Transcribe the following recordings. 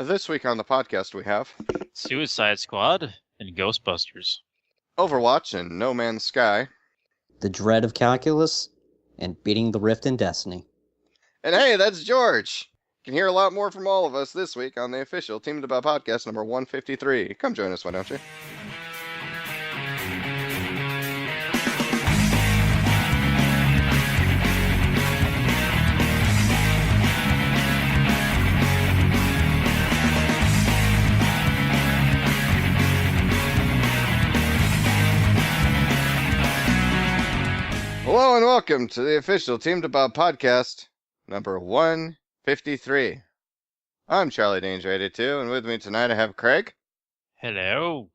This week on the podcast we have Suicide Squad and Ghostbusters. Overwatch and No Man's Sky. The Dread of Calculus, and Beating the Rift in Destiny. And hey, that's George! You can hear a lot more from all of us this week on the official Team DBAH Podcast number 153. Come join us, why don't you? Hello and welcome to the official Team DBAH Podcast number 153. I'm Charlie Danger 82, and with me tonight I have Craig. Hello.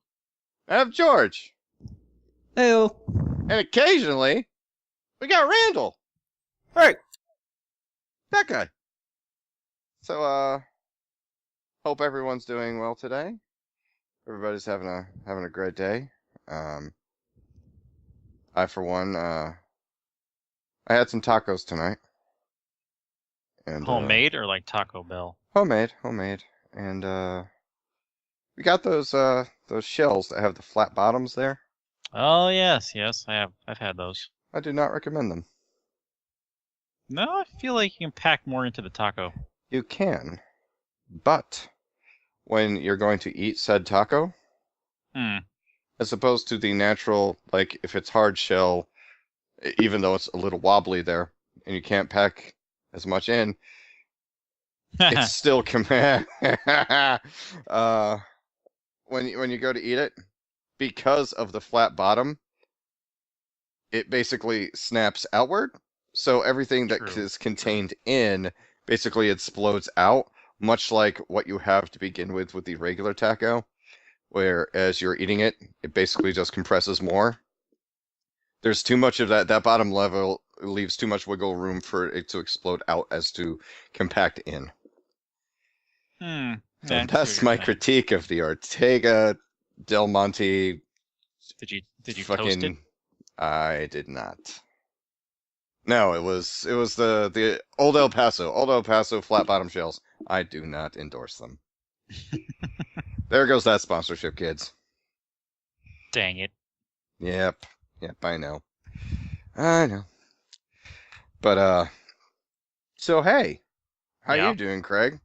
I have George. Heyo. And occasionally, we got Randall. Hey. That guy. So, hope everyone's doing well today. Everybody's having a great day. I, for one, I had some tacos tonight. And, Homemade or like Taco Bell? Homemade. And, we got those shells that have the flat bottoms there. Oh yes, I've had those. I do not recommend them. No, I feel like you can pack more into the taco. You can, but when you're going to eat said taco, as opposed to the natural, like if it's hard shell, even though it's a little wobbly there, and you can't pack as much in, it's still when you go to eat it, because of the flat bottom, it basically snaps outward. So everything that is contained in basically explodes out, much like what you have to begin with the regular taco, where as you're eating it, it basically just compresses more. There's too much of that bottom level leaves too much wiggle room for it to explode out as to compact in. So that's my critique of the Ortega Del Monte. Did you fucking toast it? I did not. No, it was the Old El Paso flat bottom shells. I do not endorse them. There goes that sponsorship, kids. Dang it. Yep, I know. But so hey, how you doing, Craig?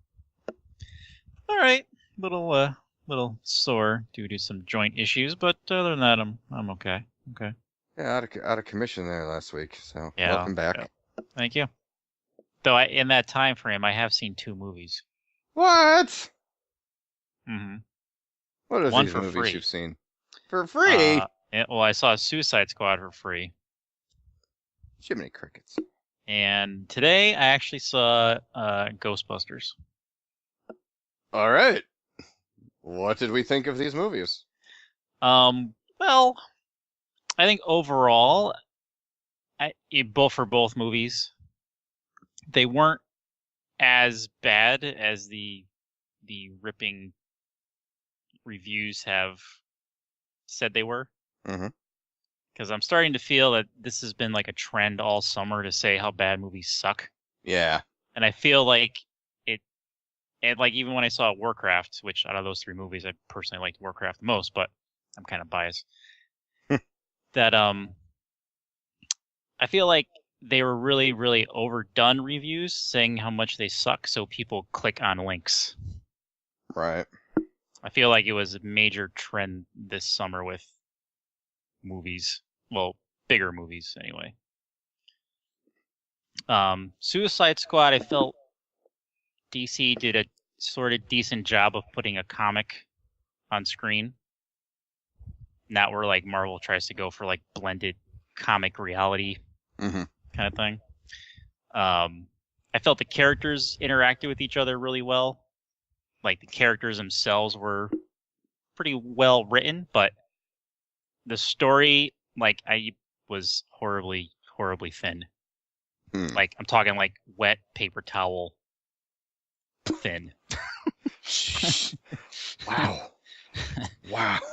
All right, little sore due to some joint issues, but other than that, I'm okay. Okay. Yeah, out of commission there last week. So Yeah, welcome back. yeah. Thank you. Though in that time frame, I have seen 2 movies. What? Mm-hmm. What are One these for movies free. you've seen? For free? Well, I saw Suicide Squad for free. Jiminy Crickets. And today I actually saw Ghostbusters. All right. What did we think of these movies? Well, I think overall, both movies, they weren't as bad as the ripping reviews have said they were. Mm-hmm. Because I'm starting to feel that this has been like a trend all summer to say how bad movies suck. Yeah. And I feel like like even when I saw Warcraft, which out of those 3 movies, I personally liked Warcraft the most, but I'm kind of biased. That I feel like they were really, really overdone reviews saying how much they suck, so people click on links. Right. I feel like it was a major trend this summer with movies. Well, bigger movies anyway. Suicide Squad, I felt DC did a sort of decent job of putting a comic on screen. Not where like Marvel tries to go for like blended comic reality kind of thing. I felt the characters interacted with each other really well. Like the characters themselves were pretty well written, but the story, like, I was horribly, horribly thin. Like, I'm talking like wet paper towel thin. Wow.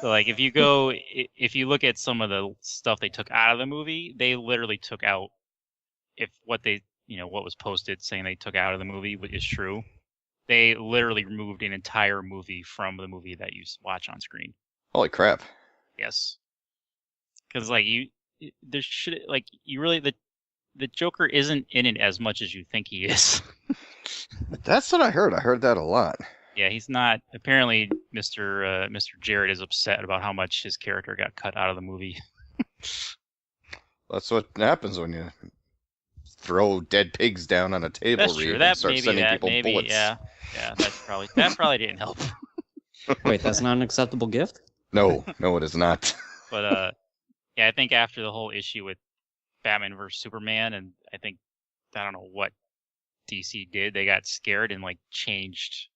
So, like, if you look at some of the stuff they took out of the movie, they literally took out, what was posted saying they took out of the movie is true. They literally removed an entire movie from the movie that you watch on screen. Holy crap! Yes, because like there should like you really the Joker isn't in it as much as you think he is. That's what I heard. I heard that a lot. Yeah, he's not. Apparently, Mr. Jared is upset about how much his character got cut out of the movie. That's what happens when you throw dead pigs down on a table That's read true. and That start sending people bullets. Yeah, that probably didn't help. Wait, that's not an acceptable gift? No, it is not. But yeah, I think after the whole issue with Batman vs Superman, and I don't know what DC did. They got scared and like changed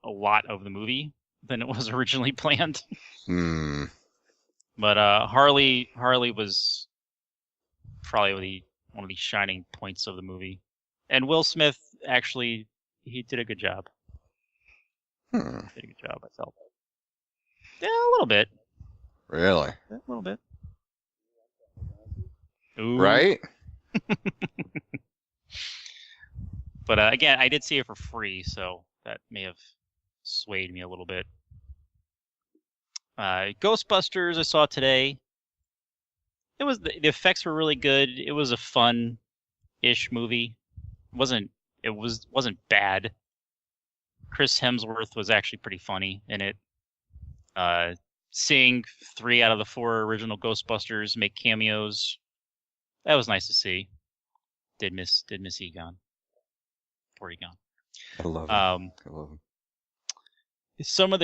a lot of the movie than it was originally planned. But Harley was probably one of the shining points of the movie, and Will Smith actually he did a good job. Did a good job, I felt. Yeah, a little bit. Really? A little bit. Ooh. Right? But again, I did see it for free, so that may have swayed me a little bit. Ghostbusters I saw today. The effects were really good. It was a fun-ish movie. It wasn't bad. Chris Hemsworth was actually pretty funny in it. Seeing 3 out of the 4 original Ghostbusters make cameos, that was nice to see. Did miss Egon. Poor Egon. I love him. I love him. Some of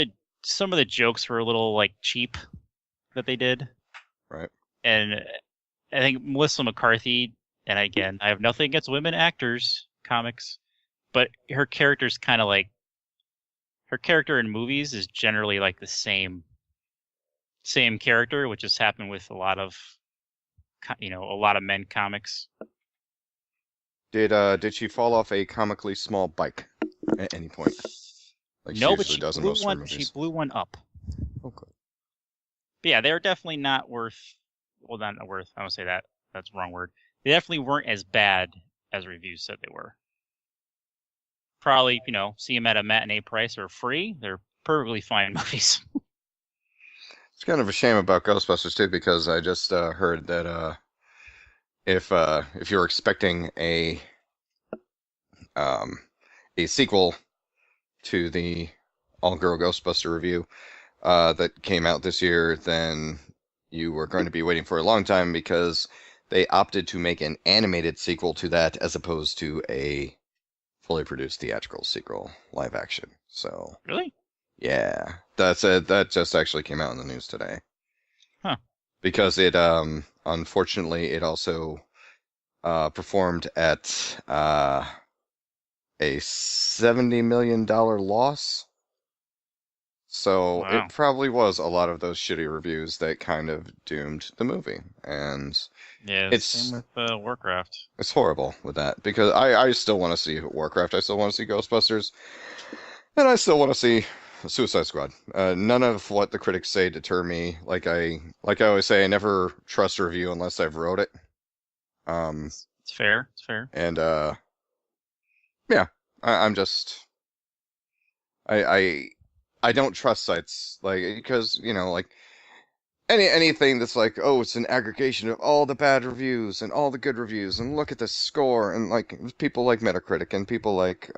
the jokes were a little like cheap that they did. Right. And I think Melissa McCarthy, and again, I have nothing against women actors, comics, but her character's kind of like her character in movies is generally like the same character, which has happened with a lot of men comics. Did she fall off a comically small bike at any point? Like No, but she she blew one up. Okay. But yeah, they're definitely not worth. Well, not worth. I don't say that. That's the wrong word. They definitely weren't as bad as reviews said they were. Probably, see them at a matinee price or free. They're perfectly fine movies. It's kind of a shame about Ghostbusters too, because I just heard that if you're expecting a sequel to the all-girl Ghostbuster review that came out this year, then you were going to be waiting for a long time, because they opted to make an animated sequel to that as opposed to a fully produced theatrical sequel live action. So Really? Yeah, that just actually came out in the news today. Huh. Because it unfortunately it also performed at a $70 million loss. So Wow. It probably was a lot of those shitty reviews that kind of doomed the movie. And yeah, same with Warcraft. It's horrible with that, because I still want to see Warcraft, I still want to see Ghostbusters, and I still want to see Suicide Squad. None of what the critics say deter me. Like I always say, I never trust a review unless I've wrote it. It's fair. It's fair. And yeah, I'm just I don't trust sites, like, because like anything that's like, oh, it's an aggregation of all the bad reviews and all the good reviews, and look at the score, and like people like Metacritic and people like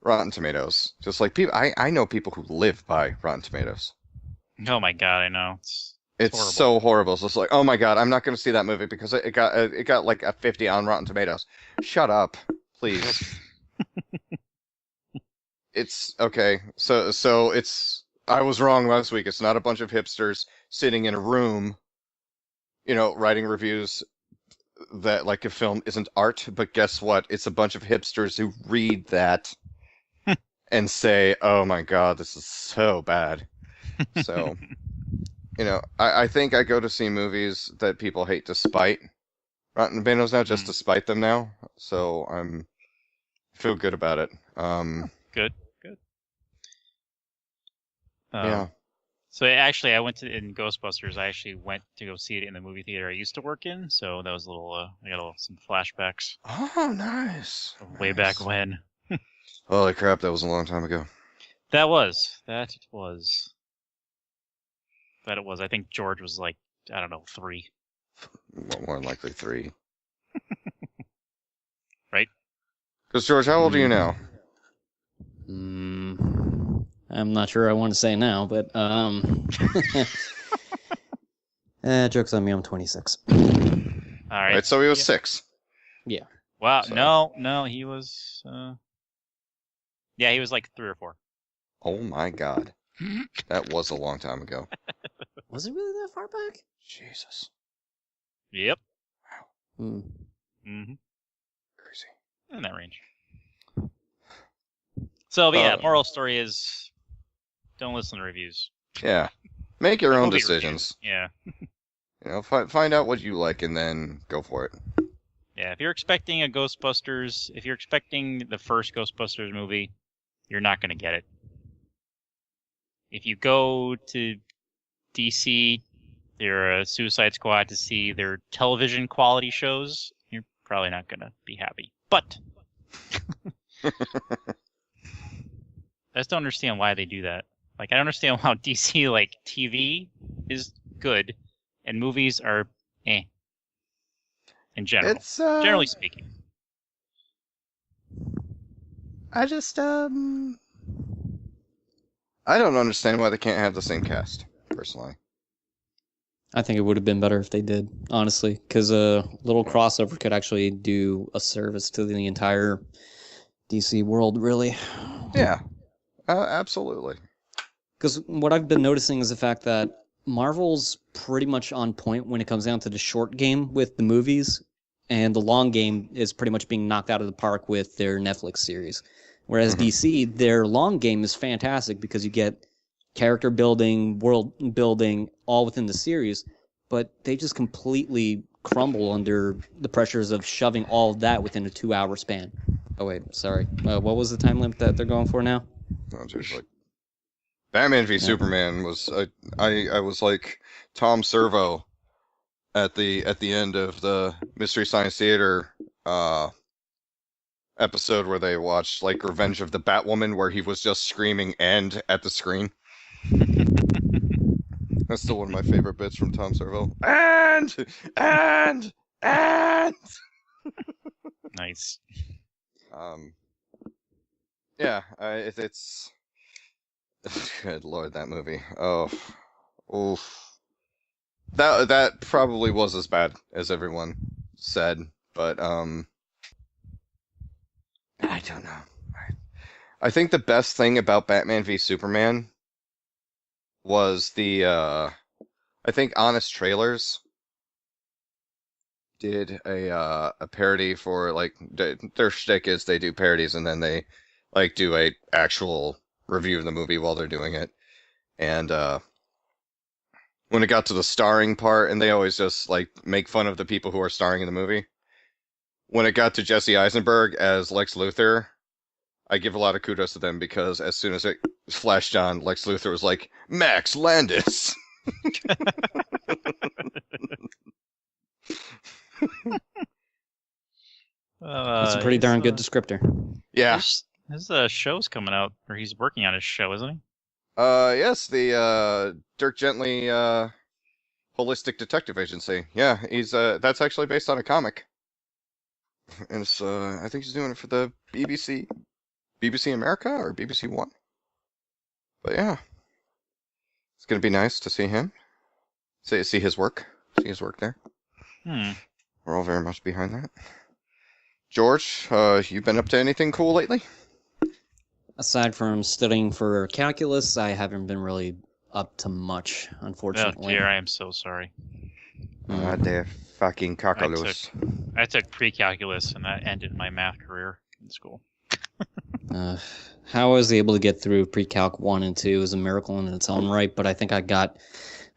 Rotten Tomatoes. Just like people, I know people who live by Rotten Tomatoes. Oh my god, I know. It's horrible. So horrible. So it's like, oh my god, I'm not going to see that movie because it got like a 50 on Rotten Tomatoes. Shut up, please. It's okay. So it's, I was wrong last week. It's not a bunch of hipsters sitting in a room, writing reviews that like a film isn't art. But guess what? It's a bunch of hipsters who read that and say, oh my god, this is so bad. So, I think I go to see movies that people hate despite Rotten Tomatoes now, just to spite them now. So I feel good about it. Good. Yeah. So actually, I went in Ghostbusters. I actually went to go see it in the movie theater I used to work in. So that was a little. I got some flashbacks. Oh, nice. Way back when. Holy crap, that was a long time ago. That was. But it was. I think George was like, I don't know, 3. Well, more than likely 3. Right? Because, George, how old are you now? I'm not sure I want to say now, but joke's on me, I'm 26. All right. So he was 6. Yeah. Wow. So- No, he was. Yeah, he was like 3 or 4. Oh my god. That was a long time ago. Was it really that far back? Jesus. Yep. Hmm. Mm-hmm. Crazy. In that range. So, but yeah, moral story is don't listen to reviews. Yeah. Make your own Movie decisions. reviews. Yeah. Find out what you like and then go for it. Yeah, if you're expecting a Ghostbusters, if you're expecting the first Ghostbusters movie, you're not going to get it. If you go to DC, their Suicide Squad to see their television quality shows, you're probably not going to be happy. But I just don't understand why they do that. Like, I don't understand how DC, like, TV is good and movies are in general. It's Generally speaking. I just I don't understand why they can't have the same cast, personally. I think it would have been better if they did, honestly, because a little crossover could actually do a service to the entire DC world, really. Yeah, absolutely. Because what I've been noticing is the fact that Marvel's pretty much on point when it comes down to the short game with the movies, and the long game is pretty much being knocked out of the park with their Netflix series. Whereas DC, their long game is fantastic because you get character building, world building, all within the series, but they just completely crumble under the pressures of shoving all of that within a 2-hour span. Oh wait, sorry. What was the time limit that they're going for now? No, just like Batman v Superman was. I was like Tom Servo at the end of the Mystery Science Theater episode where they watched like Revenge of the Batwoman, where he was just screaming "and" at the screen. That's still one of my favorite bits from Tom Servo. And. Nice. Yeah, it's good lord, that movie. Oh, oof. That probably was as bad as everyone said, but I don't know. I think the best thing about Batman v Superman was the I think Honest Trailers did a parody for like their shtick is they do parodies and then they like do a actual review of the movie while they're doing it. And when it got to the starring part, and they always just like make fun of the people who are starring in the movie. When it got to Jesse Eisenberg as Lex Luthor, I give a lot of kudos to them because as soon as it flashed on, Lex Luthor was like, Max Landis. That's a pretty darn good descriptor. Yeah. His show's coming out, or he's working on his show, isn't he? Yes, the Dirk Gently Holistic Detective Agency. Yeah, he's that's actually based on a comic. And it's I think he's doing it for the BBC America or BBC One. But yeah. It's gonna be nice to see him. See his work. See his work there. We're all very much behind that. George, you been up to anything cool lately? Aside from studying for calculus, I haven't been really up to much, unfortunately. Oh dear, I am so sorry. They're fucking cockaloo. I took pre-calculus, and that ended my math career in school. How I was able to get through pre-calc 1 and 2 is a miracle in its own right, but I think I got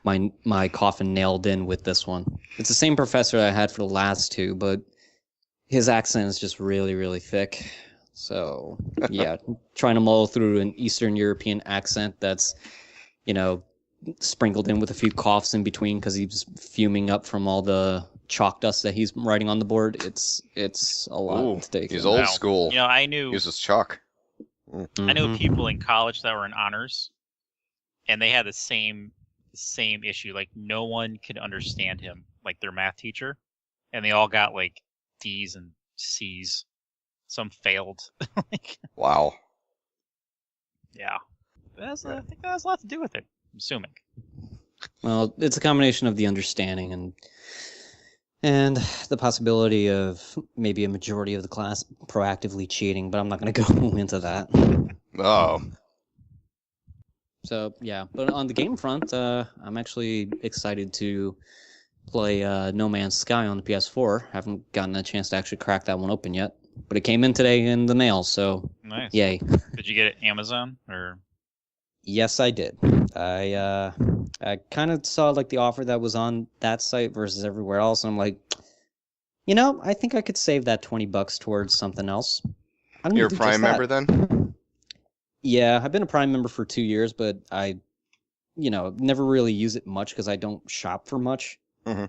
my coffin nailed in with this one. It's the same professor I had for the last two, but his accent is just really, really thick. So, yeah, trying to muddle through an Eastern European accent that's, sprinkled in with a few coughs in between because he's fuming up from all the chalk dust that he's writing on the board. It's a lot to take. He's old school. I knew uses chalk. I know people in college that were in honors, and they had the same issue. Like, no one could understand him, like their math teacher, and they all got like D's and C's. Some failed. Wow. Yeah, I think that has a lot to do with it. I'm assuming. Well, it's a combination of the understanding and the possibility of maybe a majority of the class proactively cheating, but I'm not going to go into that. Oh. So, yeah. But on the game front, I'm actually excited to play No Man's Sky on the PS4. Haven't gotten a chance to actually crack that one open yet. But it came in today in the mail, so nice. Yay. Did you get it Amazon or? Yes, I did. I kind of saw like the offer that was on that site versus everywhere else, and I'm like, I think I could save that $20 towards something else. You're a Prime member then? Yeah, I've been a Prime member for 2 years, but I, never really use it much because I don't shop for much. Mm-hmm.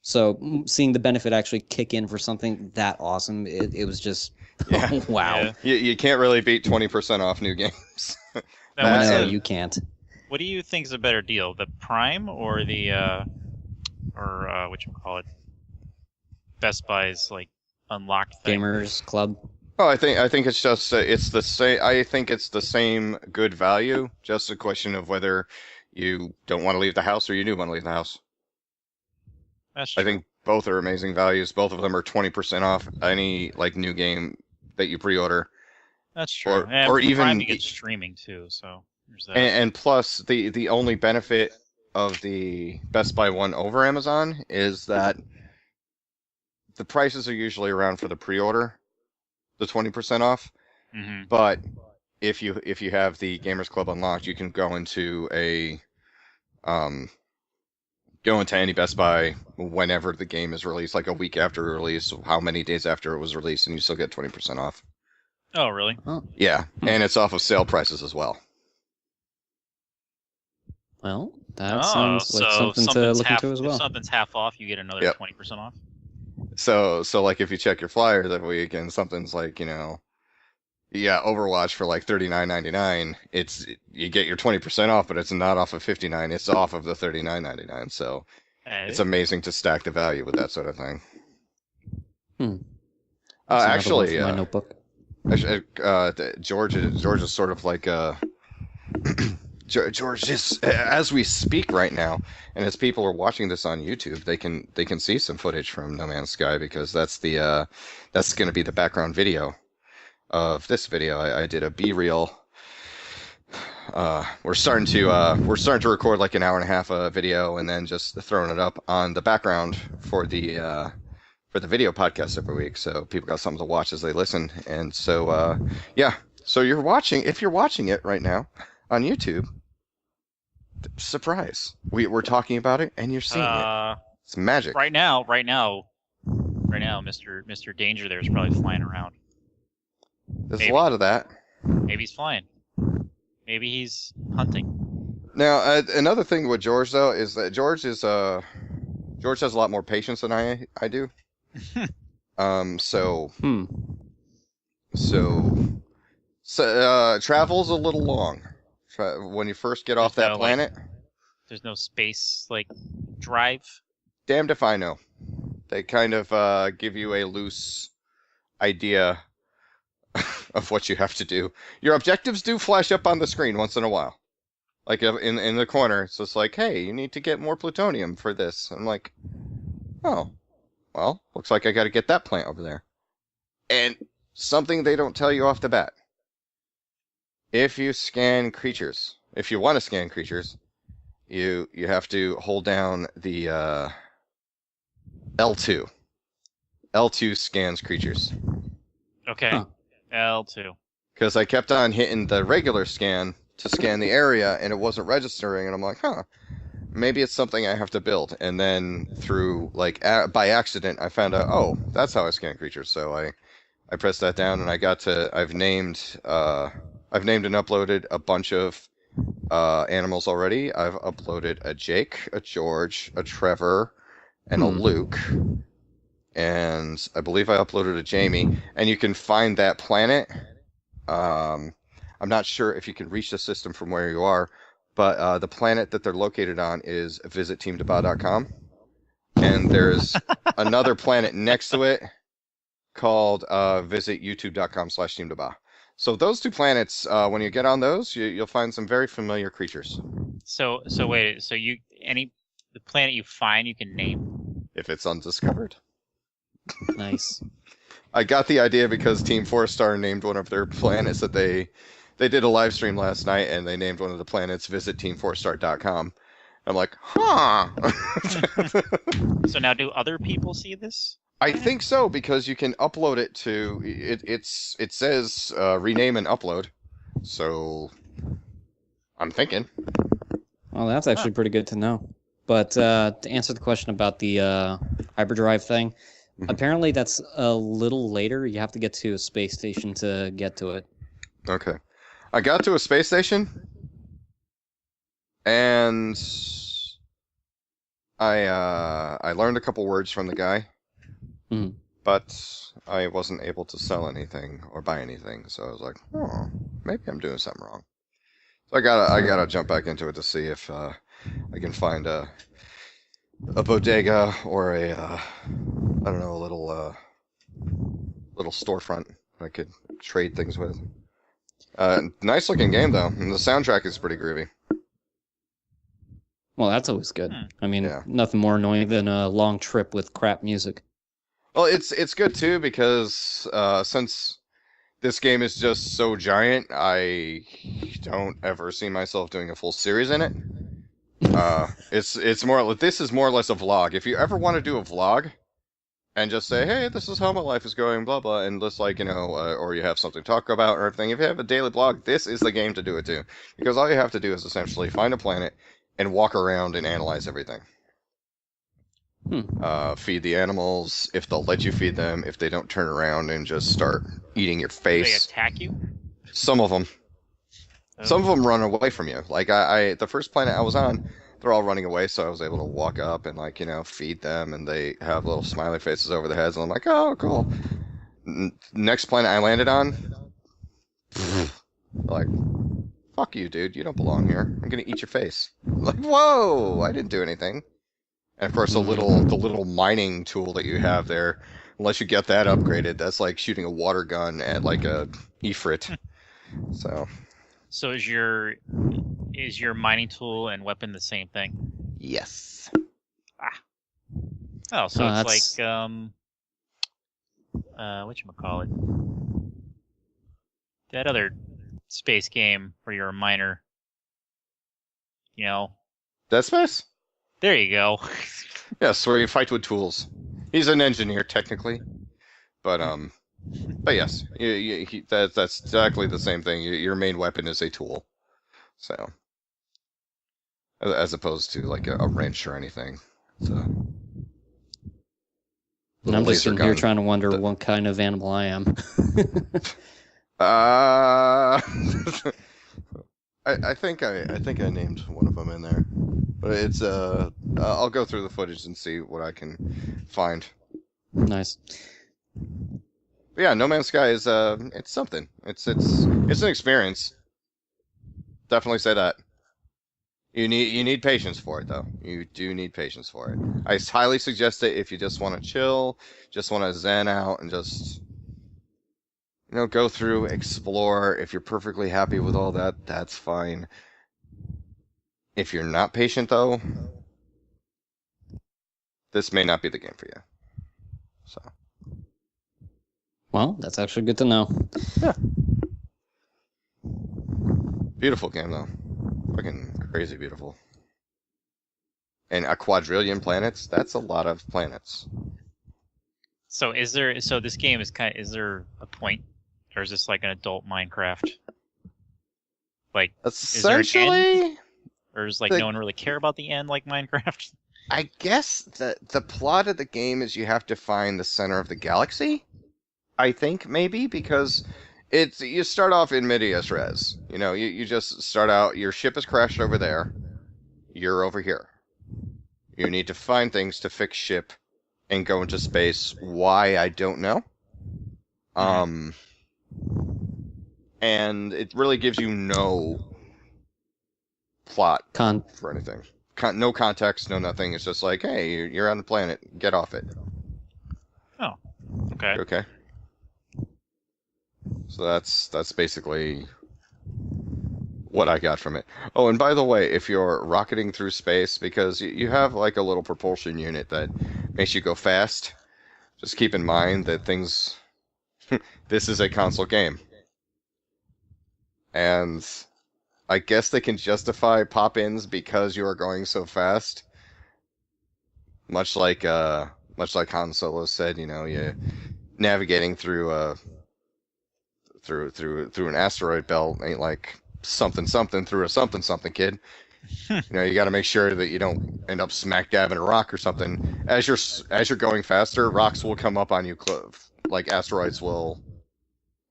So seeing the benefit actually kick in for something that awesome, it was just, yeah. Wow. Yeah. You can't really beat 20% off new games. No, you can't. What do you think is a better deal, the Prime or the whatchamacallit, Best Buy's like unlocked thing? Gamers Club? Oh, I think it's just it's the same. I think it's the same good value. Just a question of whether you don't want to leave the house or you do want to leave the house. That's true. I think both are amazing values. Both of them are 20% off any like new game that you pre-order. That's true. Or even Prime, you get streaming too. So there's that. And plus, the only benefit of the Best Buy one over Amazon is that the prices are usually around for the pre-order, the 20% off. Mm-hmm. But if you have the Gamers Club unlocked, you can go into any Best Buy whenever the game is released, like a week after release, how many days after it was released, and you still get 20% off. Oh, really? Oh. Yeah, and it's off of sale prices as well. Well, that sounds like something to look into as well. If something's half off, you get another 20% off. So like if you check your flyer that week and something's like, Overwatch for like $39.99, you get your 20% off, but it's not off of $59, it's off of the $39.99. So it's amazing to stack the value with that sort of thing. Actually, my notebook. George is sort of like George is, as we speak right now, and as people are watching this on YouTube, they can see some footage from No Man's Sky, because that's going to be the background video of this video. I did a B-reel. We're starting to record like an hour and a half video, and then just throwing it up on the background for the video podcast every week, so people got something to watch as they listen. And so so if you're watching it right now on YouTube, surprise, we're talking about it and you're seeing it. It's magic. Right now, Mr. Danger there is probably flying around. There's a lot of that. Maybe he's flying. Maybe he's hunting. Now, another thing with George though is that George has a lot more patience than I do. So travel's a little long. When you first get off that planet. There's no space drive. Damned if I know. They kind of give you a loose idea of what you have to do. Your objectives do flash up on the screen once in a while. Like in the corner, it's just like, hey, you need to get more plutonium for this. I'm like, oh, well, looks like I got to get that plant over there. And something they don't tell you off the bat. If you scan creatures, if you want to scan creatures, you have to hold down the L2. L2 scans creatures. Okay. Huh. L2. Because I kept on hitting the regular scan to scan the area, and it wasn't registering, and I'm like, maybe it's something I have to build. And then through, by accident, I found out, oh, that's how I scan creatures. So I pressed that down, and I've named and uploaded a bunch of animals already. I've uploaded a Jake, a George, a Trevor, and a Luke. And I believe I uploaded a Jamie. And you can find that planet I'm not sure if you can reach the system from where you are, but the planet that they're located on is visitteamdba.com. And there's another planet next to it called visit youtube.com/teamdba. So those two planets, when you get on those, you'll find some very familiar creatures. So wait, so the planet you find you can name? If it's undiscovered. Nice. I got the idea because Team 4-Star named one of their planets that they did a live stream last night, and they named one of the planets visit team4star.com. I'm like, huh. So now do other people see this? I think so, because you can upload it to it says rename and upload. So I'm thinking. Well, that's actually pretty good to know. But to answer the question about the hyperdrive thing, apparently that's a little later. You have to get to a space station to get to it. Okay. I got to a space station, and I learned a couple words from the guy, but I wasn't able to sell anything or buy anything. So I was like, oh, maybe I'm doing something wrong. So I gotta jump back into it to see if I can find a bodega or a I don't know, a little storefront I could trade things with. Nice looking game though, and the soundtrack is pretty groovy. Well, that's always good. I mean, nothing more annoying than a long trip with crap music. Well, it's good too because since this game is just so giant, I don't ever see myself doing a full series in it. It's more like, this is more or less a vlog. If you ever want to do a vlog and just say, hey, this is how my life is going, blah blah, and just like, or you have something to talk about or everything, if you have a daily blog, this is the game to do it to, because all you have to do is essentially find a planet and walk around and analyze everything. Feed the animals, if they'll let you feed them, if they don't turn around and just start eating your face. Do they attack you? Some of them. Oh. Some of them run away from you. Like, the first planet I was on, they're all running away, so I was able to walk up and, like, feed them, and they have little smiley faces over their heads, and I'm like, oh, cool. Next planet I landed on, like, fuck you, dude, you don't belong here. I'm gonna eat your face. Like, whoa, I didn't do anything. And of course, the little mining tool that you have there, unless you get that upgraded, that's like shooting a water gun at like a Ifrit. So is your mining tool and weapon the same thing? Yes. Oh, so it's like whatchamacallit? That other space game where you're a miner. Dead Space? There you go. Yes, where you fight with tools. He's an engineer technically, but yes, that's exactly the same thing. Your main weapon is a tool, so as opposed to like a wrench or anything. So, and I'm just sitting here trying to wonder what kind of animal I am. I think I named one of them in there. But it's I'll go through the footage and see what I can find. Nice. But yeah, No Man's Sky is it's something. It's an experience. Definitely say that. You need patience for it though. You do need patience for it. I highly suggest it if you just want to chill, just want to zen out and just go through, explore. If you're perfectly happy with all that, that's fine. If you're not patient, though, this may not be the game for you. So. Well, that's actually good to know. Yeah. Beautiful game, though. Fucking crazy beautiful. And a quadrillion planets? That's a lot of planets. So this game is is there a point? Or is this like an adult Minecraft? Like, essentially... Is there an end? Or does no one really care about the end like Minecraft? I guess the plot of the game is you have to find the center of the galaxy. I think maybe because you start off in medias res. You just start out. Your ship is crashed over there. You're over here. You need to find things to fix ship and go into space. Why, I don't know. and it really gives you no plot for anything. No context, no nothing. It's just like, hey, you're on the planet, get off it. Oh, okay. Okay. So that's basically what I got from it. Oh, and by the way, if you're rocketing through space, because you have like a little propulsion unit that makes you go fast, just keep in mind that things... this is a console game. And I guess they can justify pop-ins because you are going so fast. Much like Han Solo said, you're navigating through an asteroid belt ain't like something through a something, kid. You got to make sure that you don't end up smack dab in a rock or something. As you're going faster, rocks will come up on you, like asteroids will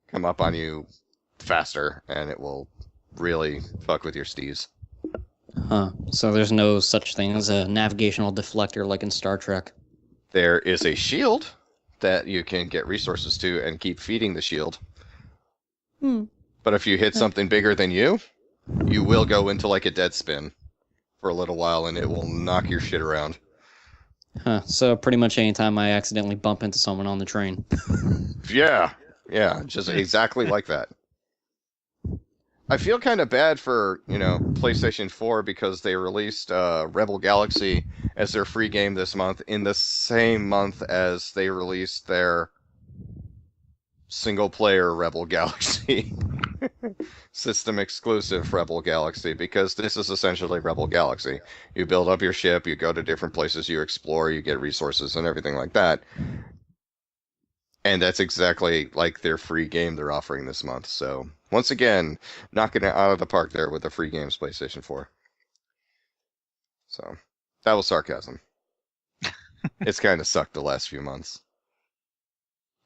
come up on you faster, and it will really fuck with your steez. Huh. So there's no such thing as a navigational deflector like in Star Trek? There is a shield that you can get resources to and keep feeding the shield. But if you hit something bigger than you will go into like a dead spin for a little while, and it will knock your shit around. Huh. So pretty much anytime I accidentally bump into someone on the train. Yeah, just exactly like that. I feel kind of bad for, PlayStation 4 because they released Rebel Galaxy as their free game this month in the same month as they released their single-player Rebel Galaxy. System exclusive Rebel Galaxy, because this is essentially Rebel Galaxy. You build up your ship, you go to different places, you explore, you get resources and everything like that. And that's exactly like their free game they're offering this month. So, once again, knocking it out of the park there with the free games PlayStation 4. So, that was sarcasm. It's kind of sucked the last few months.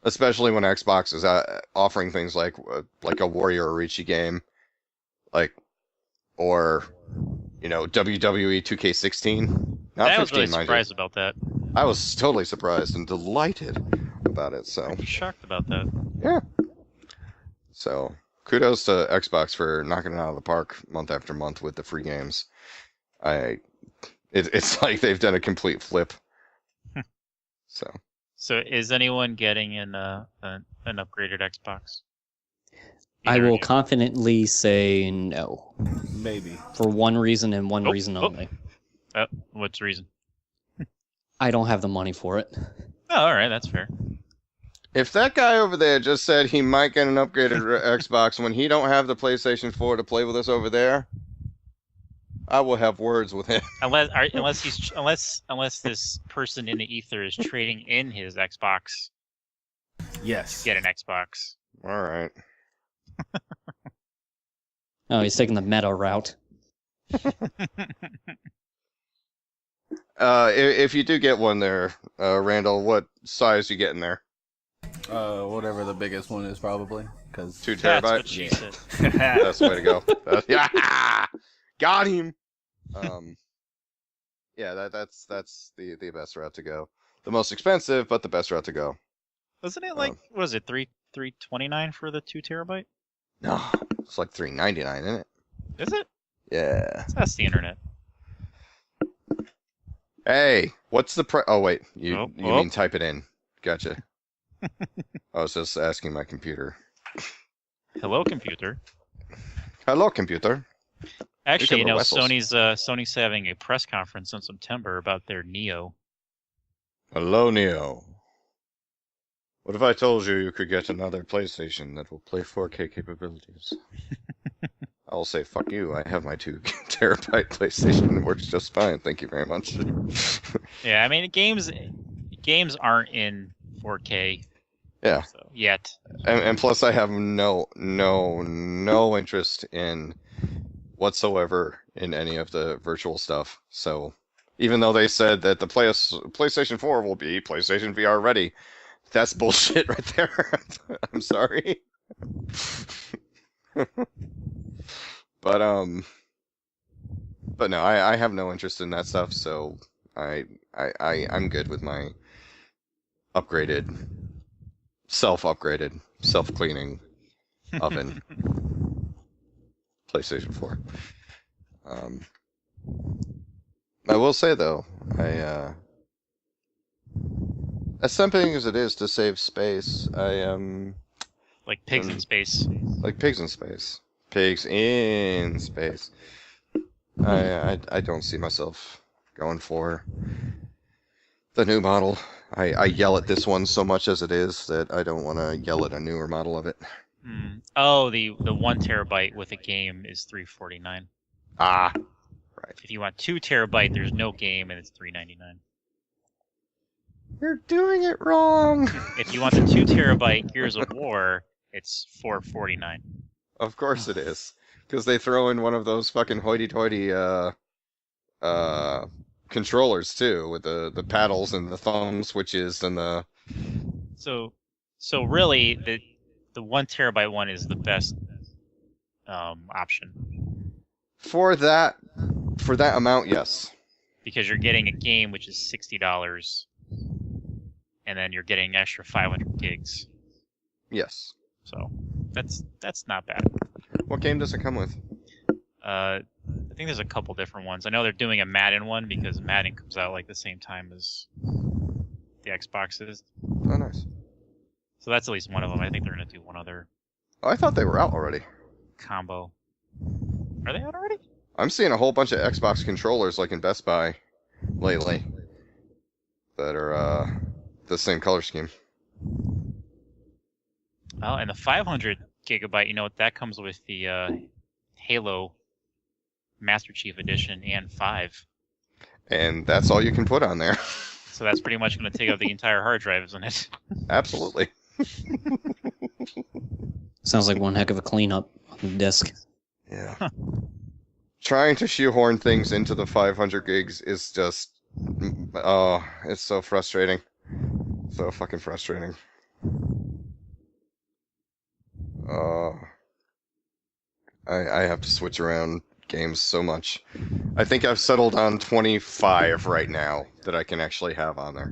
Especially when Xbox is offering things like a Warrior Orochi game, or WWE 2K16. Not I 15, was really mind surprised you. about that. I was totally surprised and delighted about it. So I'm shocked about that. yeah. So kudos to Xbox for knocking it out of the park month after month with the free games. It's like they've done a complete flip. So is anyone getting an upgraded Xbox? I will confidently say no. Maybe. For one reason and one reason only. What's the reason? I don't have the money for it. Oh, all right, that's fair. If that guy over there just said he might get an upgraded Xbox when he don't have the PlayStation 4 to play with us over there, I will have words with him. Unless this person in the ether is trading in his Xbox. Yes. To get an Xbox. All right. Oh, he's taking the meta route. If you do get one there, Randall, what size you getting there? Whatever the biggest one is, probably. 2 terabytes? That's what she said. That's the way to go. Yeah, got him. Yeah, that's the best route to go. The most expensive, but the best route to go. Wasn't it like what was it, $329 for the 2 terabyte? No, it's like $399, isn't it? Is it? Yeah. That's the internet. Hey, what's the price? Oh wait, you mean type it in? Gotcha. I was just asking my computer. Hello, computer. Hello, computer. Actually, Sony's having a press conference in September about their Neo. Hello, Neo. What if I told you could get another PlayStation that will play 4K capabilities? I'll say, fuck you, I have my 2 terabyte PlayStation. It works just fine, thank you very much. Yeah, I mean, games aren't in 4K. Yeah. So, yet. And plus I have no interest in whatsoever in any of the virtual stuff. So even though they said that the PlayStation 4 will be PlayStation VR ready, that's bullshit right there. I'm sorry. But no, I have no interest in that stuff, so I'm good with my self-upgraded, self-cleaning oven. PlayStation 4. I will say though, as tempting as it is to save space, I am like pigs in space. Like pigs in space. Pigs in space. I don't see myself going for the new model. I yell at this one so much as it is that I don't want to yell at a newer model of it. Oh, the 1 terabyte with a game is $349. Ah, right. If you want 2 terabyte, there's no game and it's $399. You're doing it wrong. If you want the 2 terabyte Gears of War, it's $449. Of course it is, because they throw in one of those fucking hoity-toity controllers too, with the paddles and the thumb switches and the. So really, the 1 terabyte one is the best option. For that amount, yes. Because you're getting a game which is $60, and then you're getting an extra 500 gigs. Yes. So that's not bad. What game does it come with? I think there's a couple different ones. I know they're doing a Madden one because Madden comes out like the same time as the Xbox is. Oh, nice. So that's at least one of them. I think they're going to do one other Oh, I thought they were out already. combo. Are they out already? I'm seeing a whole bunch of Xbox controllers like in Best Buy lately that are the same color scheme. Well, and the 500 gigabyte, you know what, that comes with the Halo Master Chief Edition and 5. And that's all you can put on there. So that's pretty much going to take up the entire hard drive, isn't it? Absolutely. Sounds like one heck of a cleanup on the disk. Yeah. Trying to shoehorn things into the 500 gigs is just, it's so frustrating. So fucking frustrating. I have to switch around games so much. I think I've settled on 25 right now that I can actually have on there.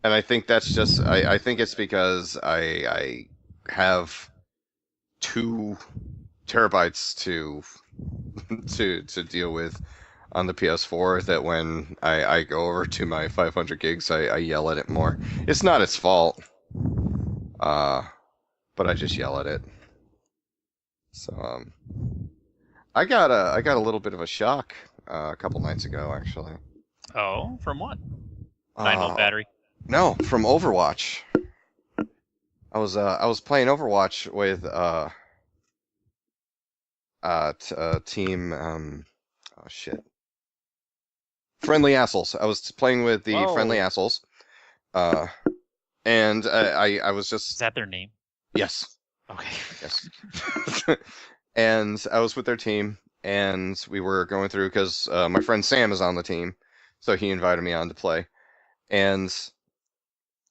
And I think that's just, I think it's because I have 2 terabytes to deal with on the PS4 that when I go over to my 500 gigs, I yell at it more. It's not its fault. But I just yell at it. So, I got a little bit of a shock a couple nights ago, actually. Oh, from what? 9-volt battery? No, from Overwatch. I was playing Overwatch with team Friendly Assholes. I was playing with the Friendly Assholes. And I was just... Is that their name? Yes. Okay. Yes. And I was with their team, and we were going through, because my friend Sam is on the team, so he invited me on to play. And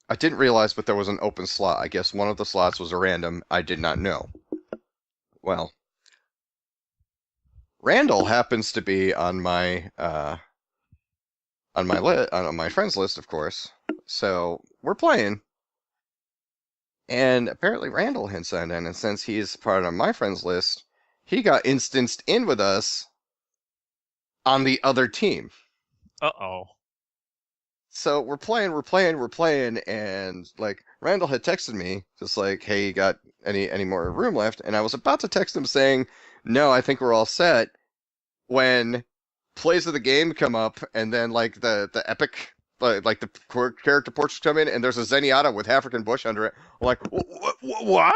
I didn't realize, but there was an open slot. I guess one of the slots was a random. I did not know. Well, Randall happens to be on my on my friends list, of course. So we're playing. And apparently Randall had signed in, and since he's part of my friends list, he got instanced in with us on the other team. Uh-oh. So we're playing, and like Randall had texted me, just like, hey, you got any more room left? And I was about to text him saying, no, I think we're all set, when plays of the game come up, and then like the epic, like the character portraits come in, and there's a Zenyatta with African bush under it. I'm like, what?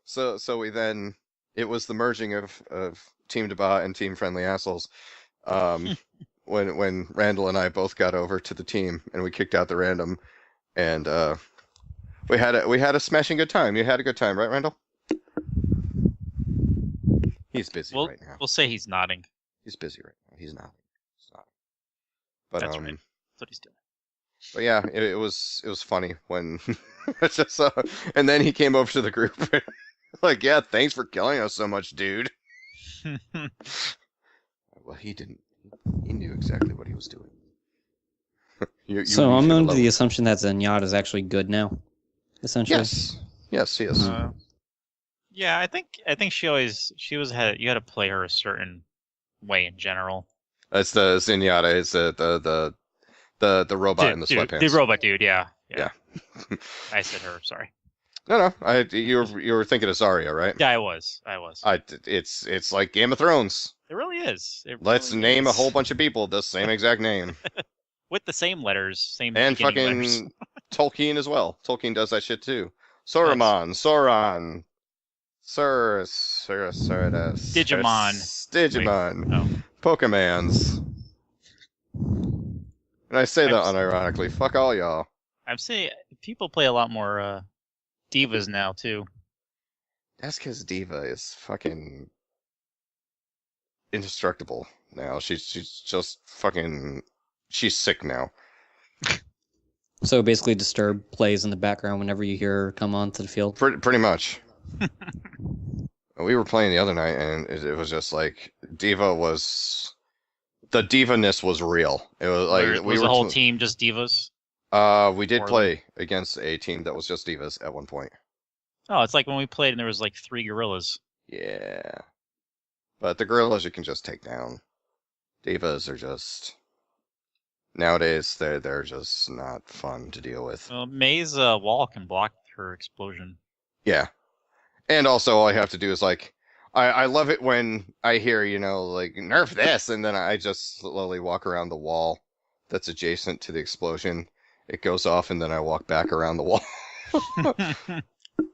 So we then, it was the merging of Team DBAH and Team Friendly Assholes. When Randall and I both got over to the team, and we kicked out the random, and we had a smashing good time. You had a good time, right, Randall? He's busy right now. We'll say he's nodding. He's busy right now. He's not. But that's right. That's what he's doing. But yeah, it was funny when just and then he came over to the group like, yeah, thanks for killing us so much, dude. Well, he didn't. He knew exactly what he was doing. So I'm under the assumption that Zenyatta is actually good now, essentially. Yes, he is. Yeah, I think you had to play her a certain way in general. It's the Zenyatta. It's the robot in the sweatpants. The robot dude. Yeah. Yeah. I said her. Sorry. No. You were thinking of Zarya, right? Yeah, I was. It's like Game of Thrones. It really is. Let's name a whole bunch of people the same exact name. With the same letters, same and fucking letters. Tolkien as well. Tolkien does that shit too. Sauron, Digimon, Pokemans. And I say that unironically. Fuck all y'all. I'm saying people play a lot more divas now too. That's because Diva is fucking indestructible now. She's just fucking. She's sick now. So basically, Disturb plays in the background whenever you hear her come onto the field. Pretty much. We were playing the other night, and it was just like the divaness was real. It was like was the whole team just divas. We did play against a team that was just divas at one point. Oh, it's like when we played and there was like 3 gorillas. Yeah, but the gorillas you can just take down. Divas are just nowadays they're just not fun to deal with. Well, May's wall can block her explosion. Yeah. And also, all I have to do is, like, I love it when I hear, like, nerf this, and then I just slowly walk around the wall that's adjacent to the explosion. It goes off, and then I walk back around the wall.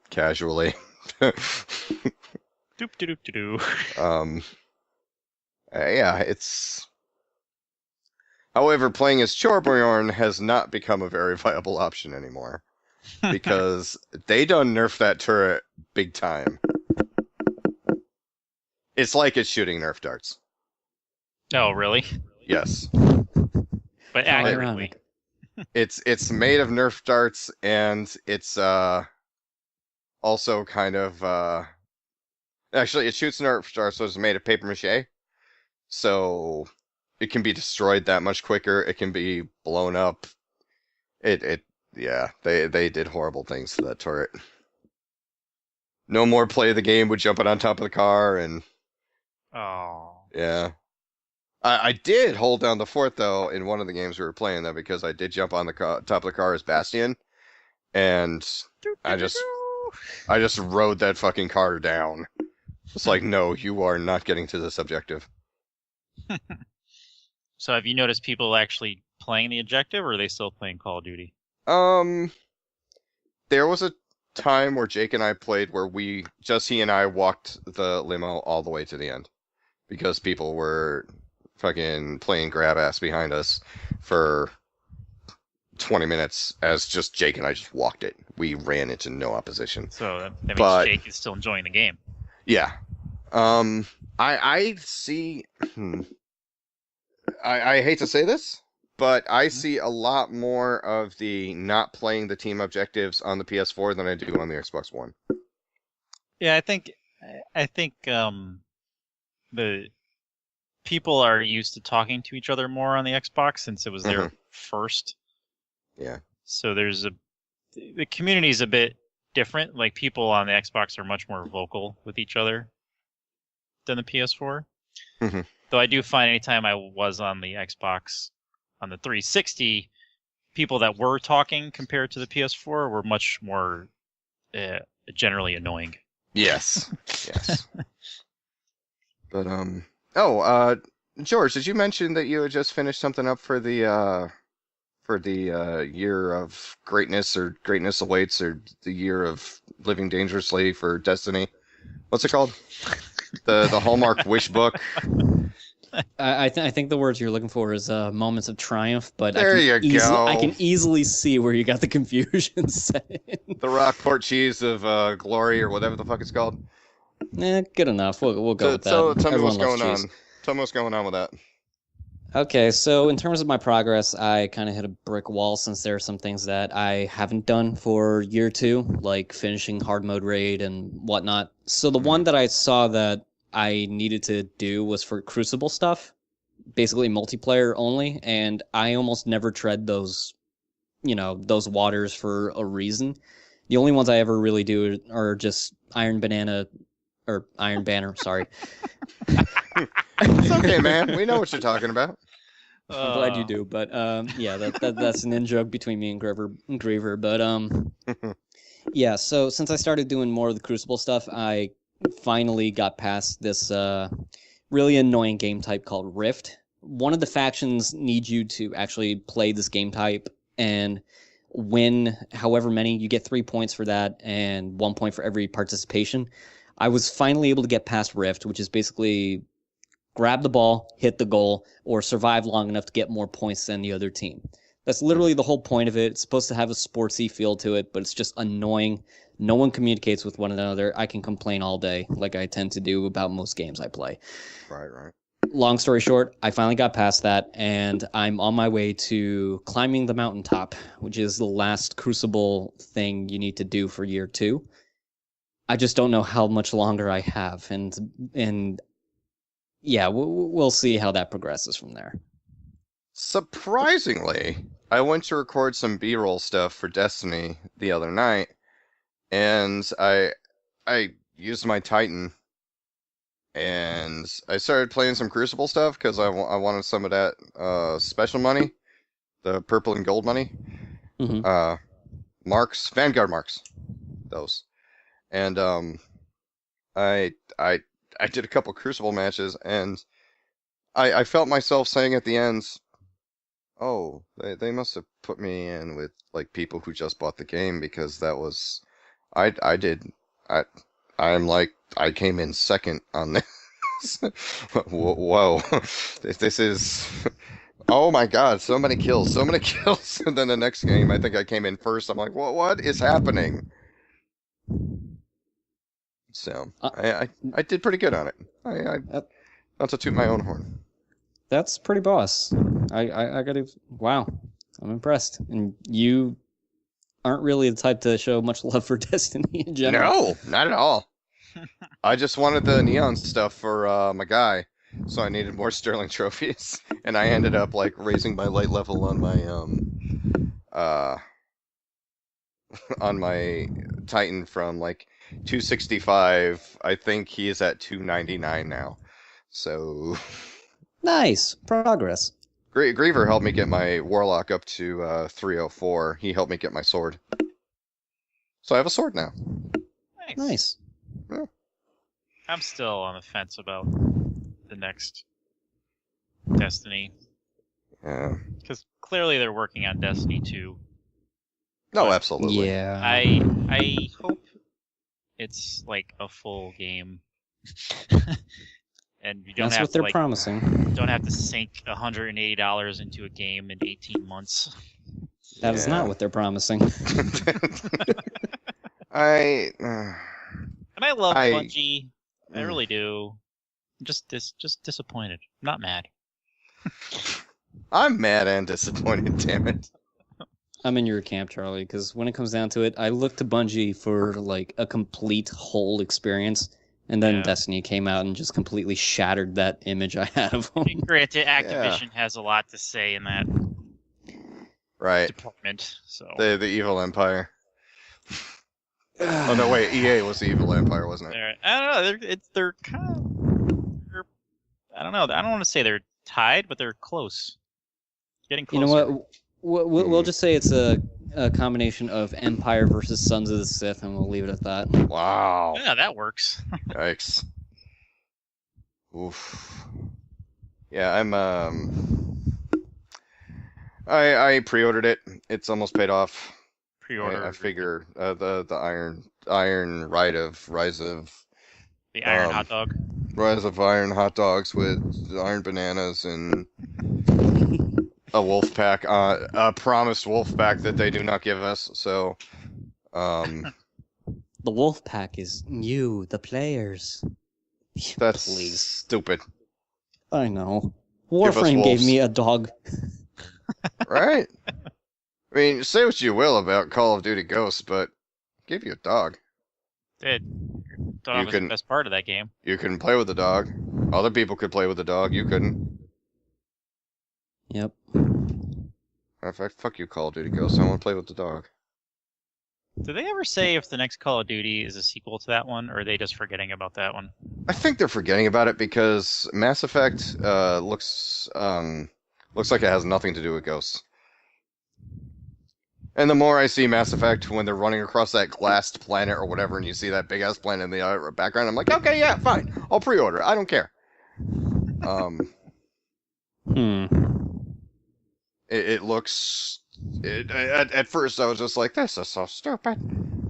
Casually. Doop-de-doop-de-doo. Yeah, it's... However, playing as Torbjorn has not become a very viable option anymore. Because they done nerfed that turret big time. It's like it's shooting Nerf darts. Oh, really? Yes. But accurately. It's made of Nerf darts, and it's also kind of actually it shoots Nerf darts, so it's made of paper mache. So it can be destroyed that much quicker. It can be blown up. Yeah, they did horrible things to that turret. No more play of the game with jumping on top of the car, and... Oh. Yeah. I did hold down the fort, though, in one of the games we were playing, though, because I did jump on the top of the car as Bastion, and I just rode that fucking car down. It's like, no, you are not getting to this objective. So have you noticed people actually playing the objective, or are they still playing Call of Duty? There was a time where Jake and I played where he and I walked the limo all the way to the end. Because people were fucking playing grab ass behind us for 20 minutes as just Jake and I just walked it. We ran into no opposition. So that means Jake is still enjoying the game. Yeah. I see... I hate to say this, but I see a lot more of the not playing the team objectives on the PS4 than I do on the Xbox One. Yeah, I think the people are used to talking to each other more on the Xbox since it was their first. Yeah. So the community is a bit different. Like people on the Xbox are much more vocal with each other than the PS4. Mm-hmm. Though I do find anytime I was on the Xbox, on the 360, people that were talking compared to the PS4 were much more generally annoying. Yes. Yes. But George, did you mention that you had just finished something up for the year of greatness, or greatness awaits, or the year of living dangerously for Destiny? What's it called? The Hallmark Wish Book. I think the words you're looking for is moments of triumph, but there you go. I can easily see where you got the confusion set in. The Rockport Cheese of Glory, or whatever the fuck it's called. Good enough. We'll go with that. So tell me what's going on. Tell me what's going on with that. Okay, so in terms of my progress, I kind of hit a brick wall since there are some things that I haven't done for year 2, like finishing hard mode raid and whatnot. So the one that I saw that I needed to do was for Crucible stuff, basically multiplayer only, and I almost never tread those, those waters for a reason. The only ones I ever really do are just Iron Banner, sorry. It's okay, man. We know what you're talking about. I'm glad you do, but yeah, that's an in-joke between me and Griever. But yeah, so since I started doing more of the Crucible stuff, I finally got past this really annoying game type called Rift. One of the factions needs you to actually play this game type and win however many. You get 3 points for that and 1 point for every participation. I was finally able to get past Rift, which is basically grab the ball, hit the goal, or survive long enough to get more points than the other team. That's literally the whole point of it. It's supposed to have a sportsy feel to it, but it's just annoying. No one communicates with one another. I can complain all day, like I tend to do about most games I play. Right. Long story short, I finally got past that, and I'm on my way to climbing the mountaintop, which is the last Crucible thing you need to do for year 2. I just don't know how much longer I have, and yeah, we'll see how that progresses from there. Surprisingly, I went to record some B-roll stuff for Destiny the other night, and I used my Titan, and I started playing some Crucible stuff because I wanted some of that special money, the purple and gold money, marks, Vanguard marks, those, and I did a couple Crucible matches, and I felt myself saying at the end, oh, they must have put me in with like people who just bought the game, because that was I'm like, I came in second on this. Whoa. This is, oh my god, so many kills. And then the next game, I think I came in first. I'm like, what is happening? So, I did pretty good on it. Not to toot my own horn. That's pretty boss. I gotta, wow, I'm impressed. And you aren't really the type to show much love for Destiny in general. No, not at all. I just wanted the neon stuff for my guy, so I needed more Sterling trophies, and I ended up like raising my light level on my Titan from like 265. I think he is at 299 now. So nice progress. Griever helped me get my Warlock up to 304. He helped me get my sword. So I have a sword now. Nice. Yeah. I'm still on the fence about the next Destiny. Yeah. Because clearly they're working on Destiny 2. No, absolutely. Yeah. I hope it's like a full game. And you don't That's have what they're to, promising. don't have to sink $180 into a game in 18 months. That is not what they're promising. And I love Bungie. I really do. I'm just disappointed. I'm not mad. I'm mad and disappointed, damn it. I'm in your camp, Charlie, because when it comes down to it, I look to Bungie for like a complete whole experience. And then Destiny came out and just completely shattered that image I had of them. Granted, Activision has a lot to say in that department. So the evil empire. Oh no, wait, EA was the evil empire, wasn't it? I don't know. They're kind of. I don't know. I don't want to say they're tied, but they're close. Getting closer. You know what? We'll just say it's a combination of Empire versus Sons of the Sith, and we'll leave it at that. Wow. Yeah, that works. Yikes. Oof. Yeah, I pre-ordered it. It's almost paid off. Pre-order. I figure the Iron Rise of the Iron Hot Dog. Rise of Iron Hot Dogs with Iron Bananas and a wolf pack, a promised wolf pack that they do not give us. So, the wolf pack is you, the players. That's Please. Stupid. I know. Warframe gave me a dog. Right? I mean, say what you will about Call of Duty Ghosts, but give you a dog. Dog was the best part of that game. You couldn't play with the dog. Other people could play with the dog. You couldn't. Yep. In fact, fuck you, Call of Duty Ghosts. I want to play with the dog. Do they ever say if the next Call of Duty is a sequel to that one, or are they just forgetting about that one? I think they're forgetting about it because Mass Effect looks like it has nothing to do with Ghosts. And the more I see Mass Effect when they're running across that glassed planet or whatever, and you see that big ass planet in the background, I'm like, okay, yeah, fine, I'll pre-order it. I don't care. It looks. At first, I was just like, this is so stupid.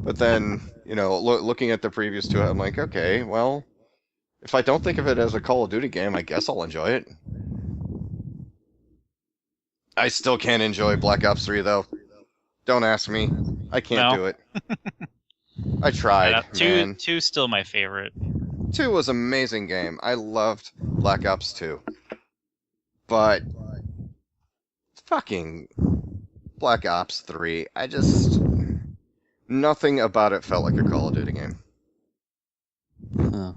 But then, looking at the previews to it, I'm like, okay, well, if I don't think of it as a Call of Duty game, I guess I'll enjoy it. I still can't enjoy Black Ops 3, though. Don't ask me. I can't do it. I tried, man. 2's still my favorite. 2 was an amazing game. I loved Black Ops 2. But fucking Black Ops 3, nothing about it felt like a Call of Duty game. Huh.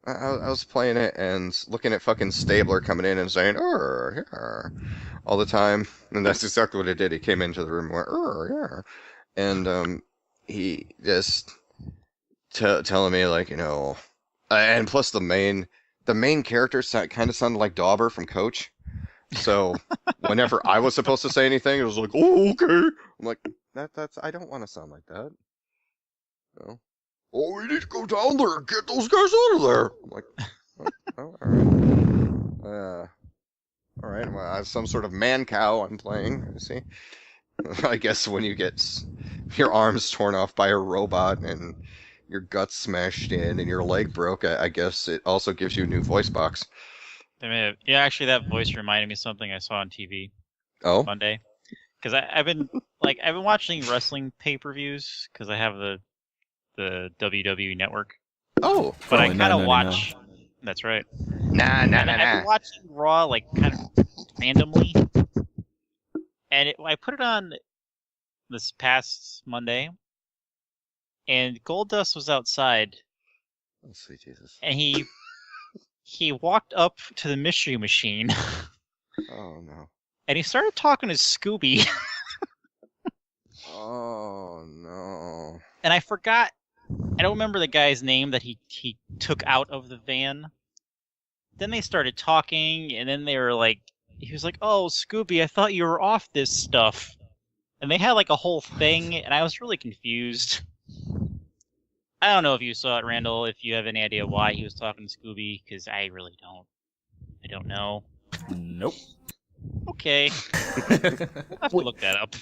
I was playing it and looking at fucking Stabler coming in and saying, yeah, all the time. And that's exactly what it did. He came into the room and went, yeah. And he just telling me, like, and plus the main character kind of sounded like Dauber from Coach. So whenever I was supposed to say anything, it was like, oh, okay. I'm like, that's I don't want to sound like that. No. Oh, we need to go down there and get those guys out of there. I'm like, oh, all right. All right. Well, I have some sort of man cow I'm playing. You see? I guess when you get your arms torn off by a robot and your guts smashed in and your leg broke, I guess it also gives you a new voice box. Yeah, actually, that voice reminded me of something I saw on TV. Oh. Monday, because I've been watching wrestling pay-per-views because I have the WWE network. Oh, but I kind of watch. No. That's right. I've been watching Raw like kind of randomly, and I put it on this past Monday, and Goldust was outside. Oh, sweet Jesus! And he walked up to the mystery machine. Oh no! And he started talking to Scooby. Oh no! And I forgot. I don't remember the guy's name that he took out of the van. Then they started talking, and then they were like, he was like, "Oh, Scooby, I thought you were off this stuff." And they had like a whole thing, and I was really confused. I don't know if you saw it, Randall, if you have any idea why he was talking to Scooby, because I really don't. I don't know. Nope. Okay. I'll have to look that up.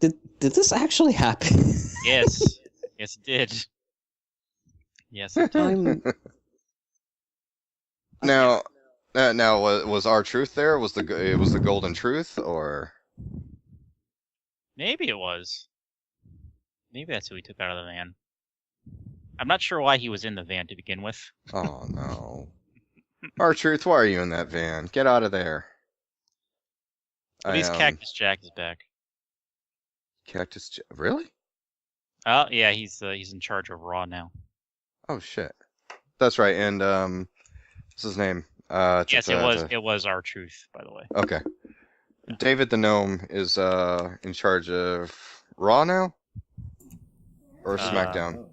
Did this actually happen? Yes. Yes, it did. Yes, it did. Now, was R-Truth there? It was the Golden Truth, or? Maybe it was. Maybe that's who he took out of the van. I'm not sure why he was in the van to begin with. Oh no. R-Truth, why are you in that van? Get out of there. At least Cactus Jack is back. Cactus Jack? Really? Oh yeah, he's in charge of Raw now. Oh shit. That's right. And what's his name? Yes, it was R-Truth, by the way. Okay. Yeah. David the Gnome is in charge of Raw now? Or SmackDown?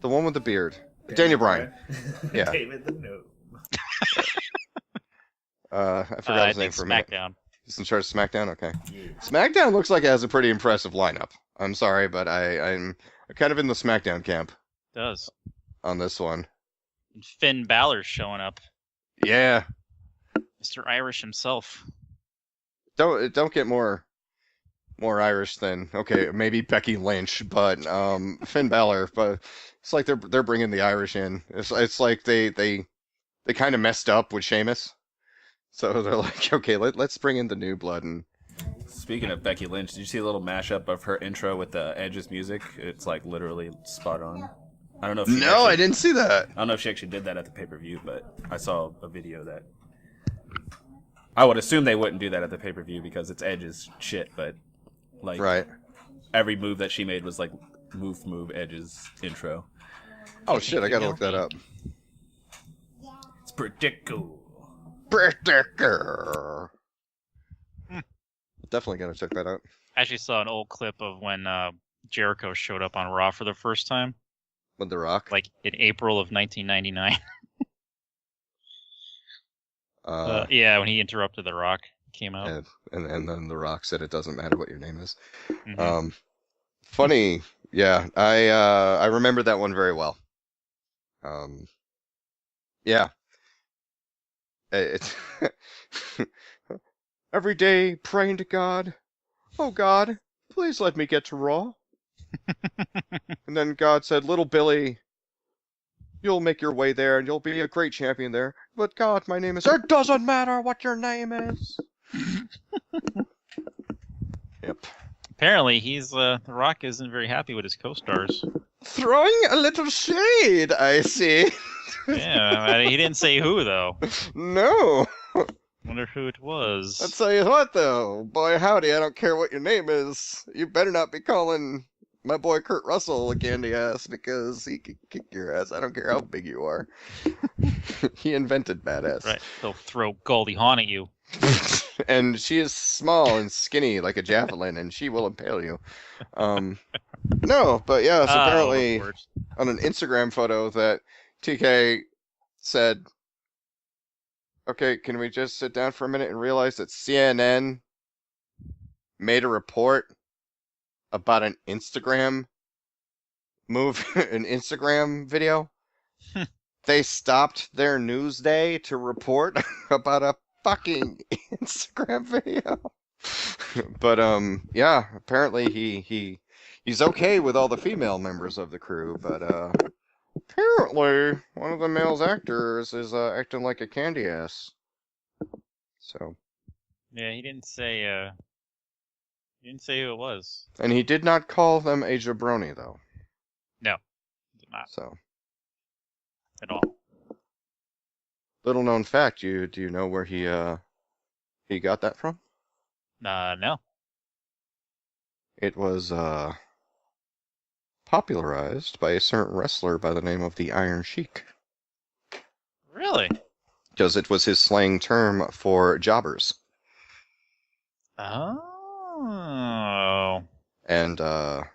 The one with the beard. Daniel Bryan. Yeah. David the Gnome. I forgot his name for a minute. SmackDown. He's in charge of SmackDown? Okay. Yeah. SmackDown looks like it has a pretty impressive lineup. I'm sorry, but I'm kind of in the SmackDown camp. It does. On this one. And Finn Balor's showing up. Yeah. Mr. Irish himself. Don't get more Irish than, okay, maybe Becky Lynch, but Finn Balor. But it's like they're bringing the Irish in. It's like they kind of messed up with Sheamus, so they're like, okay, let's bring in the new blood. And speaking of Becky Lynch, did you see a little mashup of her intro with the Edge's music? It's like literally spot on. I don't know if I didn't see that. I don't know if she actually did that at the pay-per-view, but I saw a video that. I would assume they wouldn't do that at the pay-per-view because it's Edge's shit, but like right. Every move that she made was like move Edge's intro. Oh shit, I gotta look that up. It's pretty cool. Berserker. Definitely gotta check that out. I actually saw an old clip of when Jericho showed up on Raw for the first time. With The Rock? Like in April of 1999. Yeah, when he interrupted The Rock, came out. And then The Rock said it doesn't matter what your name is. Mm-hmm. Funny, yeah. I remember that one very well. Yeah. It's every day praying to God. Oh God, please let me get to Raw. And then God said, little Billy, you'll make your way there and you'll be a great champion there. But God, my name is... It doesn't matter what your name is. Yep. Apparently, The Rock isn't very happy with his co-stars. Throwing a little shade, I see. Yeah, he didn't say who, though. No. Wonder who it was. I'll tell you what, though. Boy, howdy, I don't care what your name is. You better not be calling my boy Kurt Russell a candy ass, because he could kick your ass. I don't care how big you are. He invented badass. Right, he'll throw Goldie Hawn at you. And she is small and skinny like a javelin, and she will impale you. No, but yeah, so apparently on an Instagram photo that TK said, okay, can we just sit down for a minute and realize that CNN made a report about an Instagram video? They stopped their news day to report about a fucking Instagram video. But yeah, apparently he's okay with all the female members of the crew, but apparently one of the male actors is acting like a candy ass. So yeah, he didn't say who it was. And he did not call them a jabroni, though. No, he did not. So at all. Little known fact, do you know where he got that from? No. It was popularized by a certain wrestler by the name of the Iron Sheik. Really? Because it was his slang term for jobbers. Oh. And The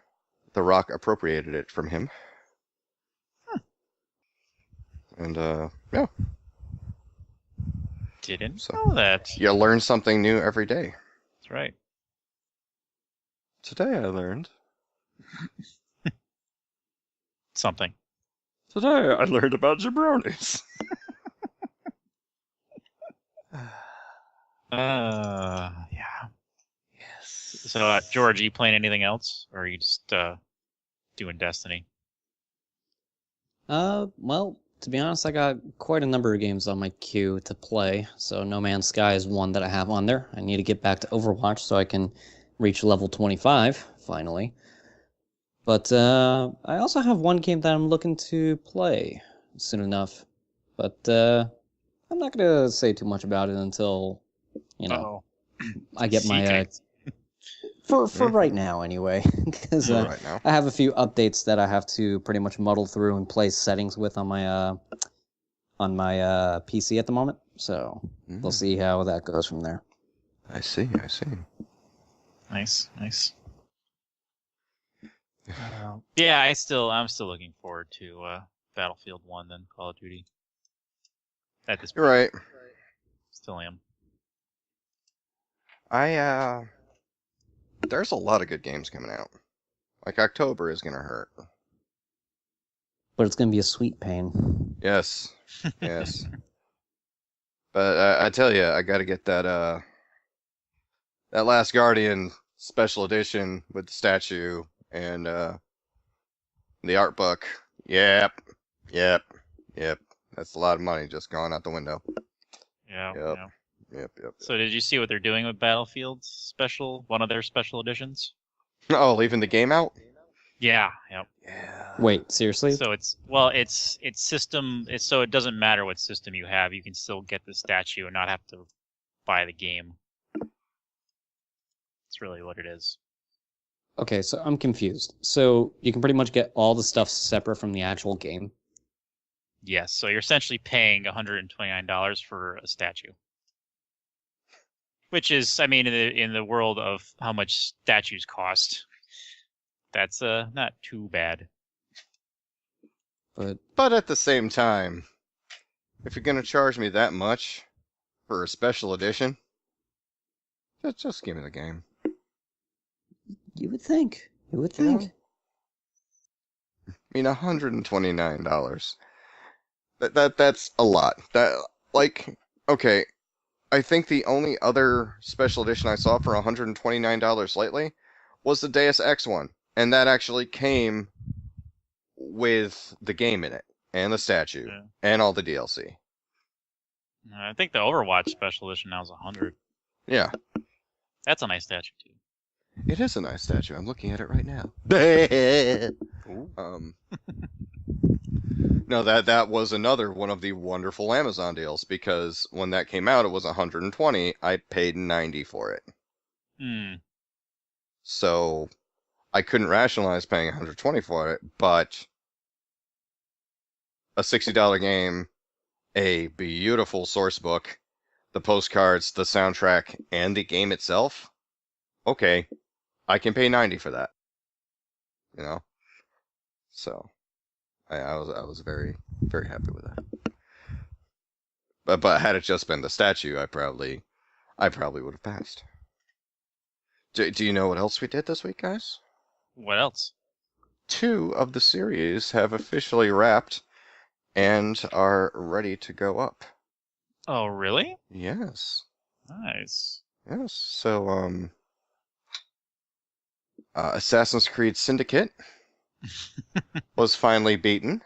Rock appropriated it from him. And yeah. Didn't know that. You learn something new every day. That's right. Today I learned something. Today I learned about jabronis. Yeah. Yes. So, George, are you playing anything else, or are you just doing Destiny? Well, to be honest, I got quite a number of games on my queue to play. So No Man's Sky is one that I have on there. I need to get back to Overwatch so I can reach level 25, finally. But I also have one game that I'm looking to play soon enough. But I'm not going to say too much about it until, I get my... For right now, anyway, because I have a few updates that I have to pretty much muddle through and play settings with on my PC at the moment. So we'll see how that goes from there. I see. Nice. Yeah, I'm still looking forward to Battlefield 1 than Call of Duty. At this point, you're right. Still am. There's a lot of good games coming out. Like October is gonna hurt. But it's gonna be a sweet pain. Yes. But I tell you, I gotta get that Last Guardian special edition with the statue and the art book. Yep. That's a lot of money just gone out the window. Yeah. Yep. So did you see what they're doing with Battlefield's one of their special editions? Oh, leaving the game out? Yeah. Yep. Yeah. Wait, seriously? So it's system. So it doesn't matter what system you have. You can still get the statue and not have to buy the game. That's really what it is. Okay, so I'm confused. So you can pretty much get all the stuff separate from the actual game? Yes. So you're essentially paying $129 for a statue. Which is, I mean, in the world of how much statues cost, that's not too bad. But at the same time, if you're gonna charge me that much for a special edition, just give me the game. You would think. You would think. You know? I mean, $129. That's a lot. Okay. I think the only other special edition I saw for $129 lately was the Deus Ex one, and that actually came with the game in it, and the statue, and all the DLC. I think the Overwatch special edition now is $100. Yeah. That's a nice statue, too. It is a nice statue. I'm looking at it right now. No, that was another one of the wonderful Amazon deals, because when that came out, it was $120. I paid $90 for it. So I couldn't rationalize paying $120 for it, but a $60 game, a beautiful source book, the postcards, the soundtrack, and the game itself. Okay, I can pay $90 for that. You know, so I was very, very happy with that. But had it just been the statue, I probably would have passed. Do you know what else we did this week, guys? What else? 2 of the series have officially wrapped and are ready to go up. Oh, really? Yes. Nice. Yes. So, Assassin's Creed Syndicate was finally beaten.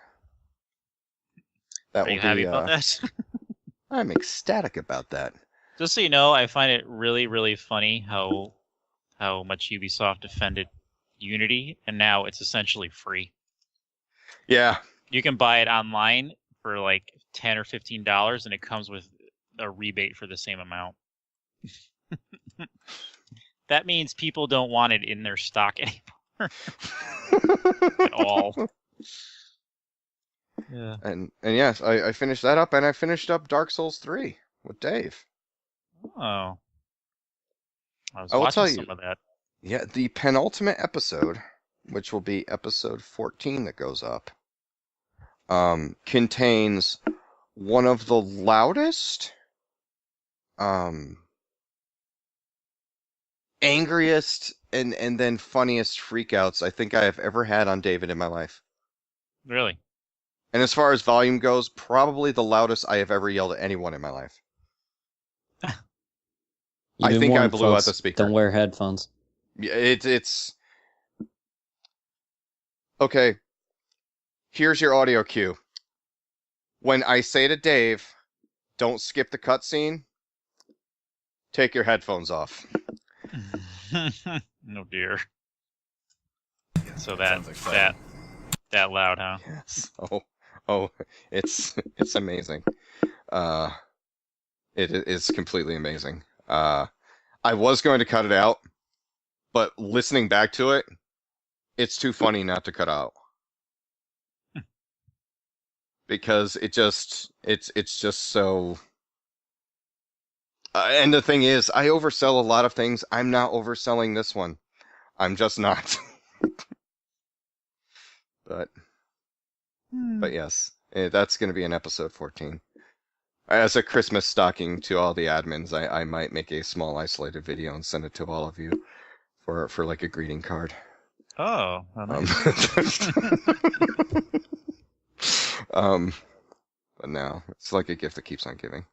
Are you happy about that? I'm ecstatic about that. Just so you know, I find it really, really funny how much Ubisoft defended Unity, and now it's essentially free. Yeah. You can buy it online for like $10 or $15, and it comes with a rebate for the same amount. That means people don't want it in their stock anymore. At all. Yeah. And yes, I finished that up, and I finished up Dark Souls 3 with Dave. Oh. I will watching tell some you, of that. Yeah, the penultimate episode, which will be episode 14 that goes up, contains one of the loudest, angriest, and then funniest freakouts I think I have ever had on David in my life. Really? And as far as volume goes, probably the loudest I have ever yelled at anyone in my life. I think I blew out the speaker. Don't wear headphones. Yeah, it's... Okay. Here's your audio cue. When I say to Dave, don't skip the cutscene, take your headphones off. Oh dear. So that loud, huh? Yes. Oh, it's amazing. It is completely amazing. I was going to cut it out, but listening back to it, it's too funny not to cut out. Because it's just so... and the thing is, I oversell a lot of things. I'm not overselling this one. I'm just not. But yes, that's going to be in episode 14. As a Christmas stocking to all the admins, I might make a small isolated video and send it to all of you for like a greeting card. Oh, nice. But no, it's like a gift that keeps on giving.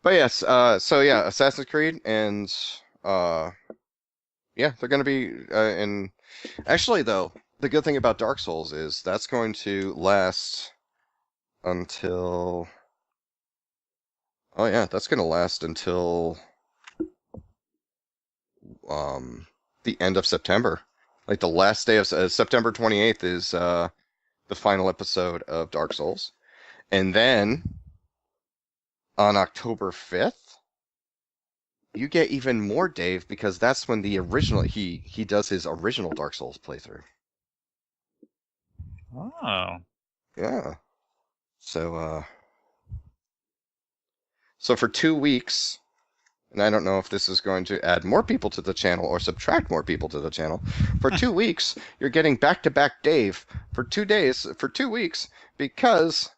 But yes, so yeah, Assassin's Creed, and yeah, they're gonna be and actually though, the good thing about Dark Souls is that's going to last until that's gonna last until the end of September. Like the last day of September 28th is the final episode of Dark Souls. And then on October 5th, you get even more Dave, because that's when the original he does his original Dark Souls playthrough. Oh. Yeah. So for 2 weeks, and I don't know if this is going to add more people to the channel or subtract more people to the channel. For 2 weeks, you're getting back-to-back Dave for 2 days, for 2 weeks, because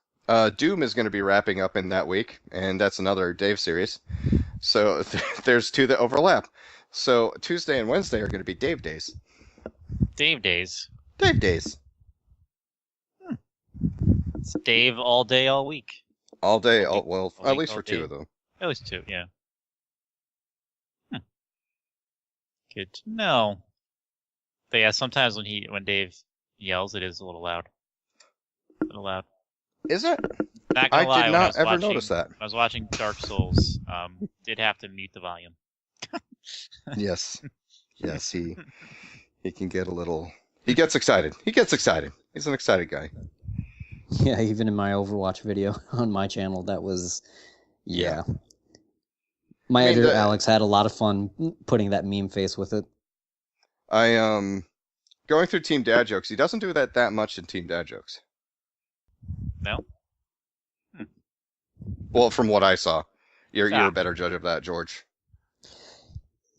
Doom is going to be wrapping up in that week, and that's another Dave series. So there's 2 that overlap. So Tuesday and Wednesday are going to be Dave days. Dave days. Dave days. It's Dave all day, all week. All day, well, at least for day. 2 of them. At least 2, yeah. Good to know. But yeah, sometimes when Dave yells, it is a little loud. A little loud. Is it? Not gonna lie, did not ever notice that. I was watching Dark Souls. Did have to mute the volume. Yes. Yes, he can get a little... He gets excited. He's an excited guy. Yeah, even in my Overwatch video on my channel, that was... Yeah. My editor, Alex, had a lot of fun putting that meme face with it. Going through Team Dad Jokes, he doesn't do that much in Team Dad Jokes. No? Well, from what I saw. You're a better judge of that, George.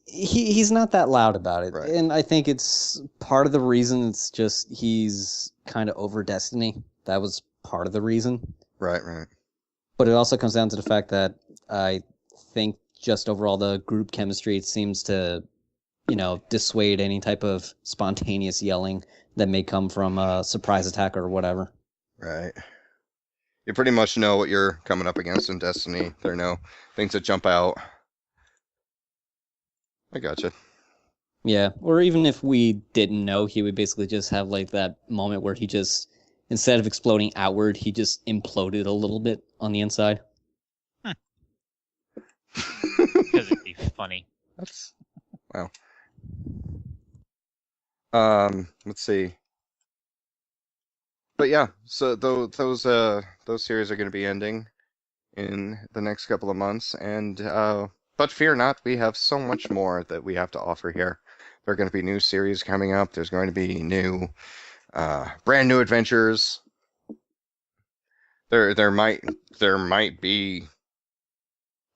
He's not that loud about it. Right. And I think it's part of the reason it's just he's kind of over Destiny. That was part of the reason. Right. But it also comes down to the fact that I think just overall the group chemistry, it seems to, dissuade any type of spontaneous yelling that may come from a surprise attack or whatever. Right. You pretty much know what you're coming up against in Destiny. There are no things that jump out. I gotcha. Yeah, or even if we didn't know, he would basically just have like that moment where he just, instead of exploding outward, he just imploded a little bit on the inside. Because it'd be funny. That's... Wow. Let's see. But yeah, so those series are going to be ending in the next couple of months, and but fear not, we have so much more that we have to offer here. There are going to be new series coming up. There's going to be new, brand new adventures. There might be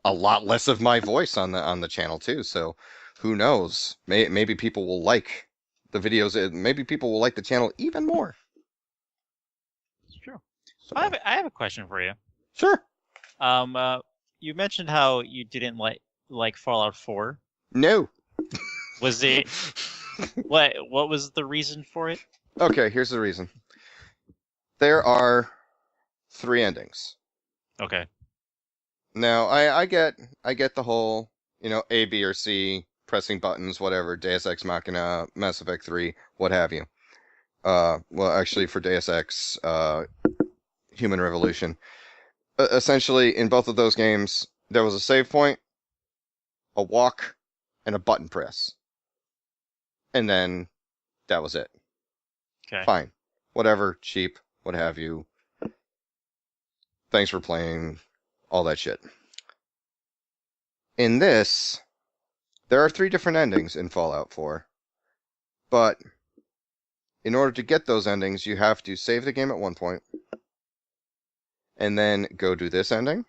a lot less of my voice on the channel too. So who knows? Maybe people will like the videos. Maybe people will like the channel even more. So, I have a question for you. Sure. You mentioned how you didn't like Fallout 4. No. Was it what was the reason for it? Okay, here's the reason. There are 3 endings. Okay. Now, I get the whole, A, B, or C, pressing buttons, whatever, Deus Ex Machina, Mass Effect 3, what have you. Well, actually, for Deus Ex, Human Revolution. Essentially, in both of those games, there was a save point, a walk, and a button press. And then, that was it. Okay. Fine. Whatever, cheap, what have you. Thanks for playing, all that shit. In this, there are 3 different endings in Fallout 4. But, in order to get those endings, you have to save the game at one point, and then go do this ending,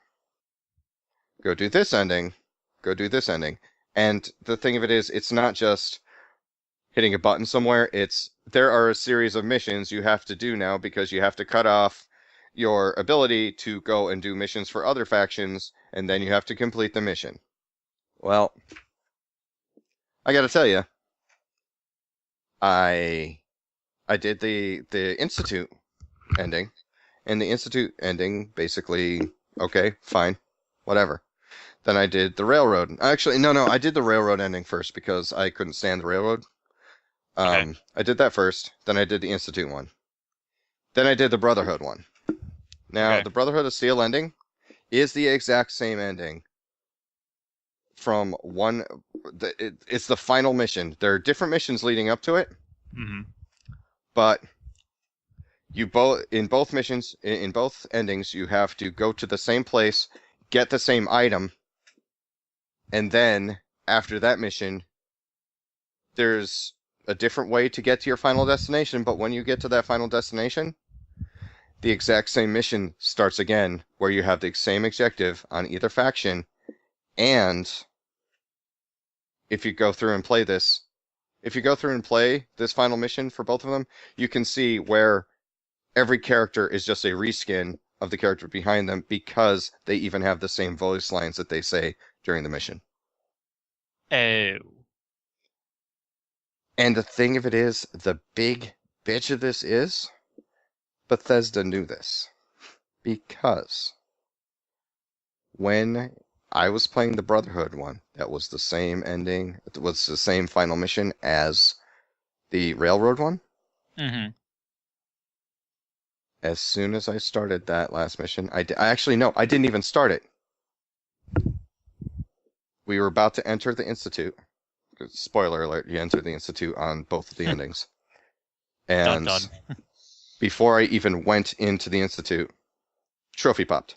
go do this ending, go do this ending. And the thing of it is, it's not just hitting a button somewhere, there are a series of missions you have to do now because you have to cut off your ability to go and do missions for other factions, and then you have to complete the mission. Well, I gotta tell you, I did the Institute ending, and the Institute ending basically, okay, fine, whatever. Then I did the Railroad. Actually, no, I did the Railroad ending first because I couldn't stand the Railroad. Okay. I did that first, then I did the Institute one. Then I did the Brotherhood one. Now, the Brotherhood of Steel ending is the exact same ending from one... It's the final mission. There are different missions leading up to it, but in both missions, in both endings, you have to go to the same place, get the same item, and then, after that mission, there's a different way to get to your final destination, but when you get to that final destination, the exact same mission starts again, where you have the same objective on either faction, and if you go through and play this, final mission for both of them, you can see where every character is just a reskin of the character behind them because they even have the same voice lines that they say during the mission. Oh. And the thing of it is, the big bitch of this is, Bethesda knew this. Because when I was playing the Brotherhood one, that was the same ending, it was the same final mission as the Railroad one. Mm-hmm. As soon as I started that last mission, I didn't even start it. We were about to enter the Institute. Spoiler alert, you enter the Institute on both of the endings. And Dun. before I even went into the Institute, trophy popped.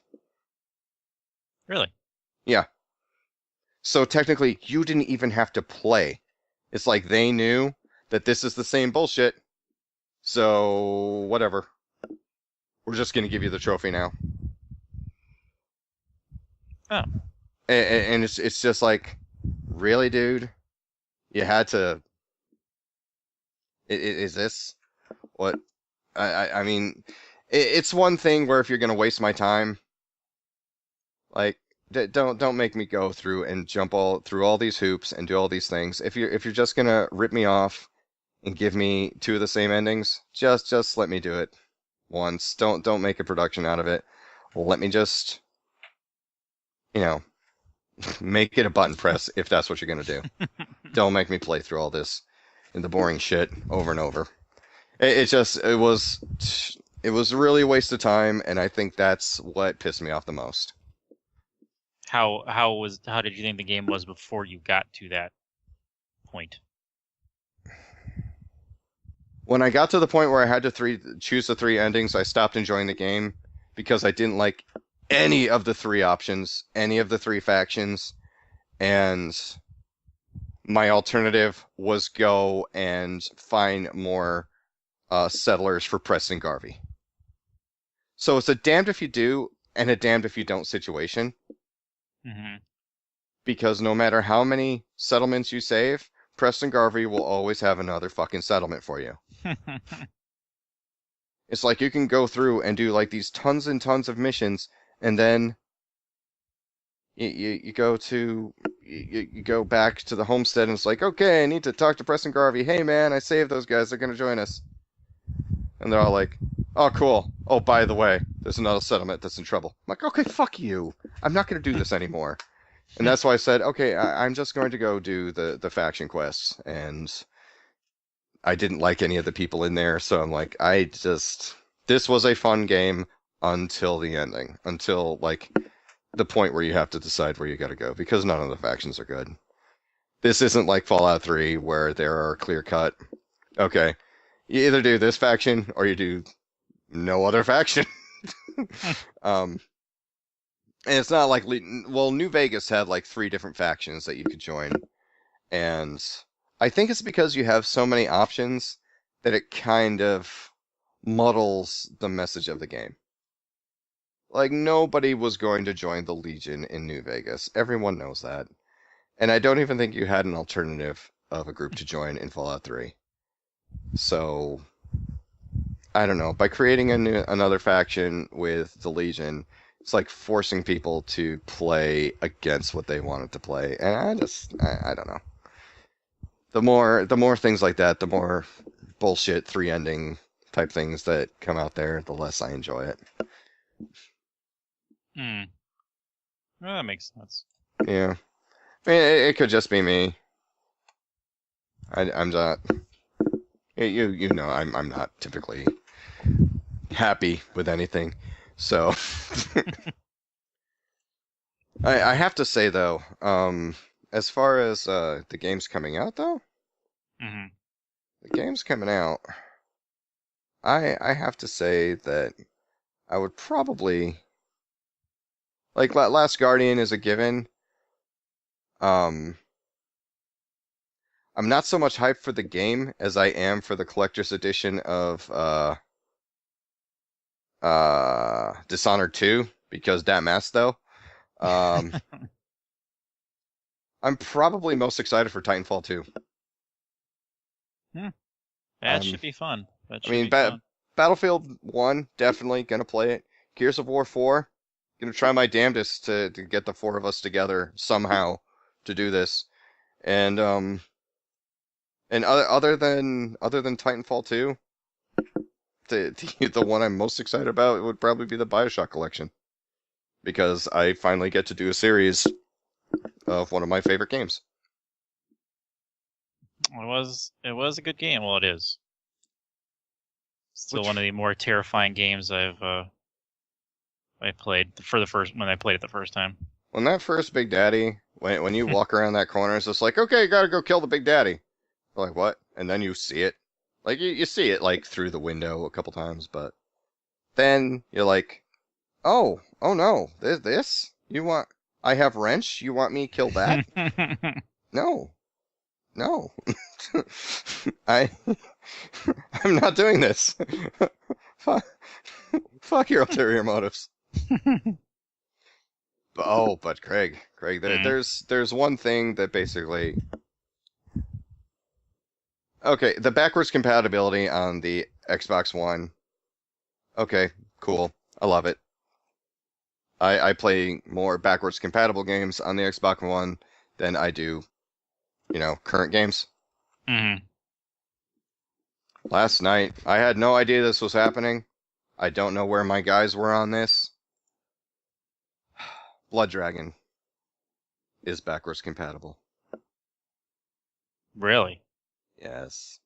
Really? Yeah. So technically, you didn't even have to play. It's like they knew that this is the same bullshit. So, whatever. We're just going to give you the trophy now. Oh. And it's just like, really, dude? You had to... Is this what... I mean, it's one thing where if you're going to waste my time, like, don't make me go through and jump through all these hoops and do all these things. If you're just going to rip me off and give me two of the same endings, just let me do it once. Don't make a production out of it. Let me just, make it a button press if that's what you're going to do. Don't make me play through all this and the boring shit over and over. It was really a waste of time, and I think that's what pissed me off the most. How did you think the game was before you got to that point? When I got to the point where I had to choose the three endings, I stopped enjoying the game because I didn't like any of the three options, any of the three factions, and my alternative was go and find more settlers for Preston Garvey. So it's a damned if you do and a damned if you don't situation. Mm-hmm. Because no matter how many settlements you save, Preston Garvey will always have another fucking settlement for you. It's like you can go through and do like these tons and tons of missions, and then you go back to the homestead, and it's like, okay, I need to talk to Preston Garvey. Hey man, I saved those guys. They're gonna join us. And they're all like, oh cool. Oh, by the way, there's another settlement that's in trouble. I'm like, okay, fuck you. I'm not gonna do this anymore. And that's why I said, okay, I'm just going to go do the faction quests. And I didn't like any of the people in there, so I'm like, this was a fun game until the ending. Until, like, the point where you have to decide where you gotta go, because none of the factions are good. This isn't like Fallout 3, where there are clear-cut, okay, you either do this faction, or you do no other faction. And it's not like, New Vegas had like 3 different factions that you could join. And I think it's because you have so many options that it kind of muddles the message of the game. Like, nobody was going to join the Legion in New Vegas. Everyone knows that. And I don't even think you had an alternative of a group to join in Fallout 3. So, I don't know. By creating another faction with the Legion, it's like forcing people to play against what they wanted to play. And I don't know. The more things like that, the more bullshit 3-ending type things that come out there, the less I enjoy it. Well, that makes sense. Yeah. I mean, it could just be me. I'm not... You know, I'm not typically happy with anything. So... I have to say, though, as far as the games coming out, though, Mm-hmm. the games coming out, I have to say that I would probably... Like, Last Guardian is a given. I'm not so much hyped for the game as I am for the collector's edition of Dishonored 2, because that mess, though. I'm probably most excited for Titanfall 2. That should be fun. I mean, Battlefield 1, definitely gonna play it. Gears of War 4, gonna try my damnedest to get the 4 of us together somehow to do this. And other than Titanfall 2, the one I'm most excited about would probably be the Bioshock collection, because I finally get to do a series of one of my favorite games. It was a good game. Well, it is. Still one of the more terrifying games I played when I played it the first time. When that first Big Daddy, when you walk around that corner, it's just like, okay, you gotta go kill the Big Daddy. You're like, what? And then you see it. Like, you see it, like, through the window a couple times, but then you're like, oh no, this? You want, I have wrench? You want me to kill that? No. I'm not doing this. Fuck your ulterior motives. But Craig, there's one thing that basically... Okay, the backwards compatibility on the Xbox One. Okay, cool. I love it. I play more backwards compatible games on the Xbox One than I do, current games. Mm-hmm. Last night, I had no idea this was happening. I don't know where my guys were on this. Blood Dragon is backwards compatible. Really? Yes.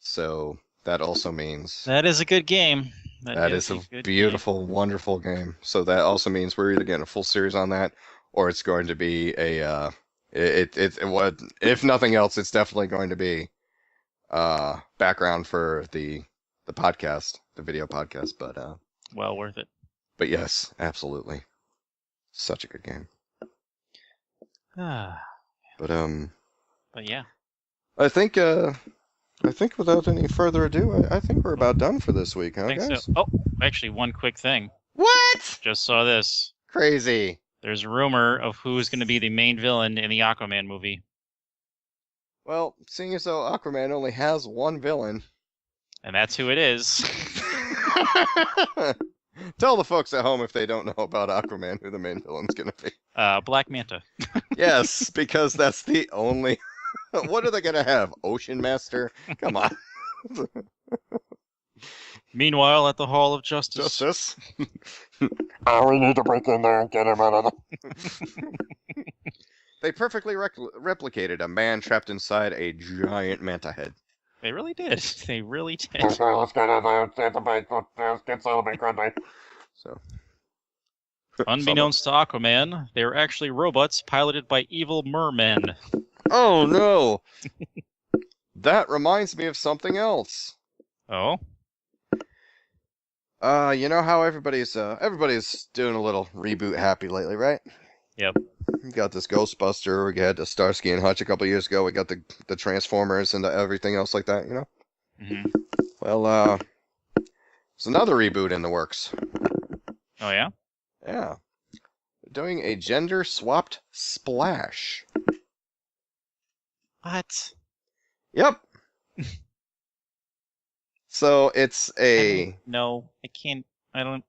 So that also means that is a good game. That is a beautiful, wonderful game. So that also means we're either getting a full series on that, or it's going to be a if nothing else, it's definitely going to be background for the podcast, the video podcast. But well worth it. But yes, absolutely, such a good game. But yeah. I think without any further ado, I think we're about done for this week, huh, I think guys? so. Oh, actually, one quick thing. What? Just saw this. Crazy. There's a rumor of who's going to be the main villain in the Aquaman movie. Well, seeing as though Aquaman only has one villain. And that's who it is. Tell the folks at home if they don't know about Aquaman who the main villain's going to be. Black Manta. Yes, because that's the only... What are they going to have? Ocean Master? Come on. Meanwhile, at the Hall of Justice. We need to break in there and get him out of the... They perfectly replicated a man trapped inside a giant manta head. They really did. They really did. Okay, let's get in there. Let's get celebrate Grundy. So... Unbeknownst to Aquaman, they were actually robots piloted by evil mermen. Oh no! That reminds me of something else. Oh? You know how everybody's doing a little reboot happy lately, right? Yep. We got this Ghostbuster, we had the Starsky and Hutch a couple years ago, we got the Transformers and everything else like that, Mm-hmm. Well, there's another reboot in the works. Oh yeah? Yeah. Doing a gender-swapped Splash. What? Yep. So it's a... No, I can't... I don't...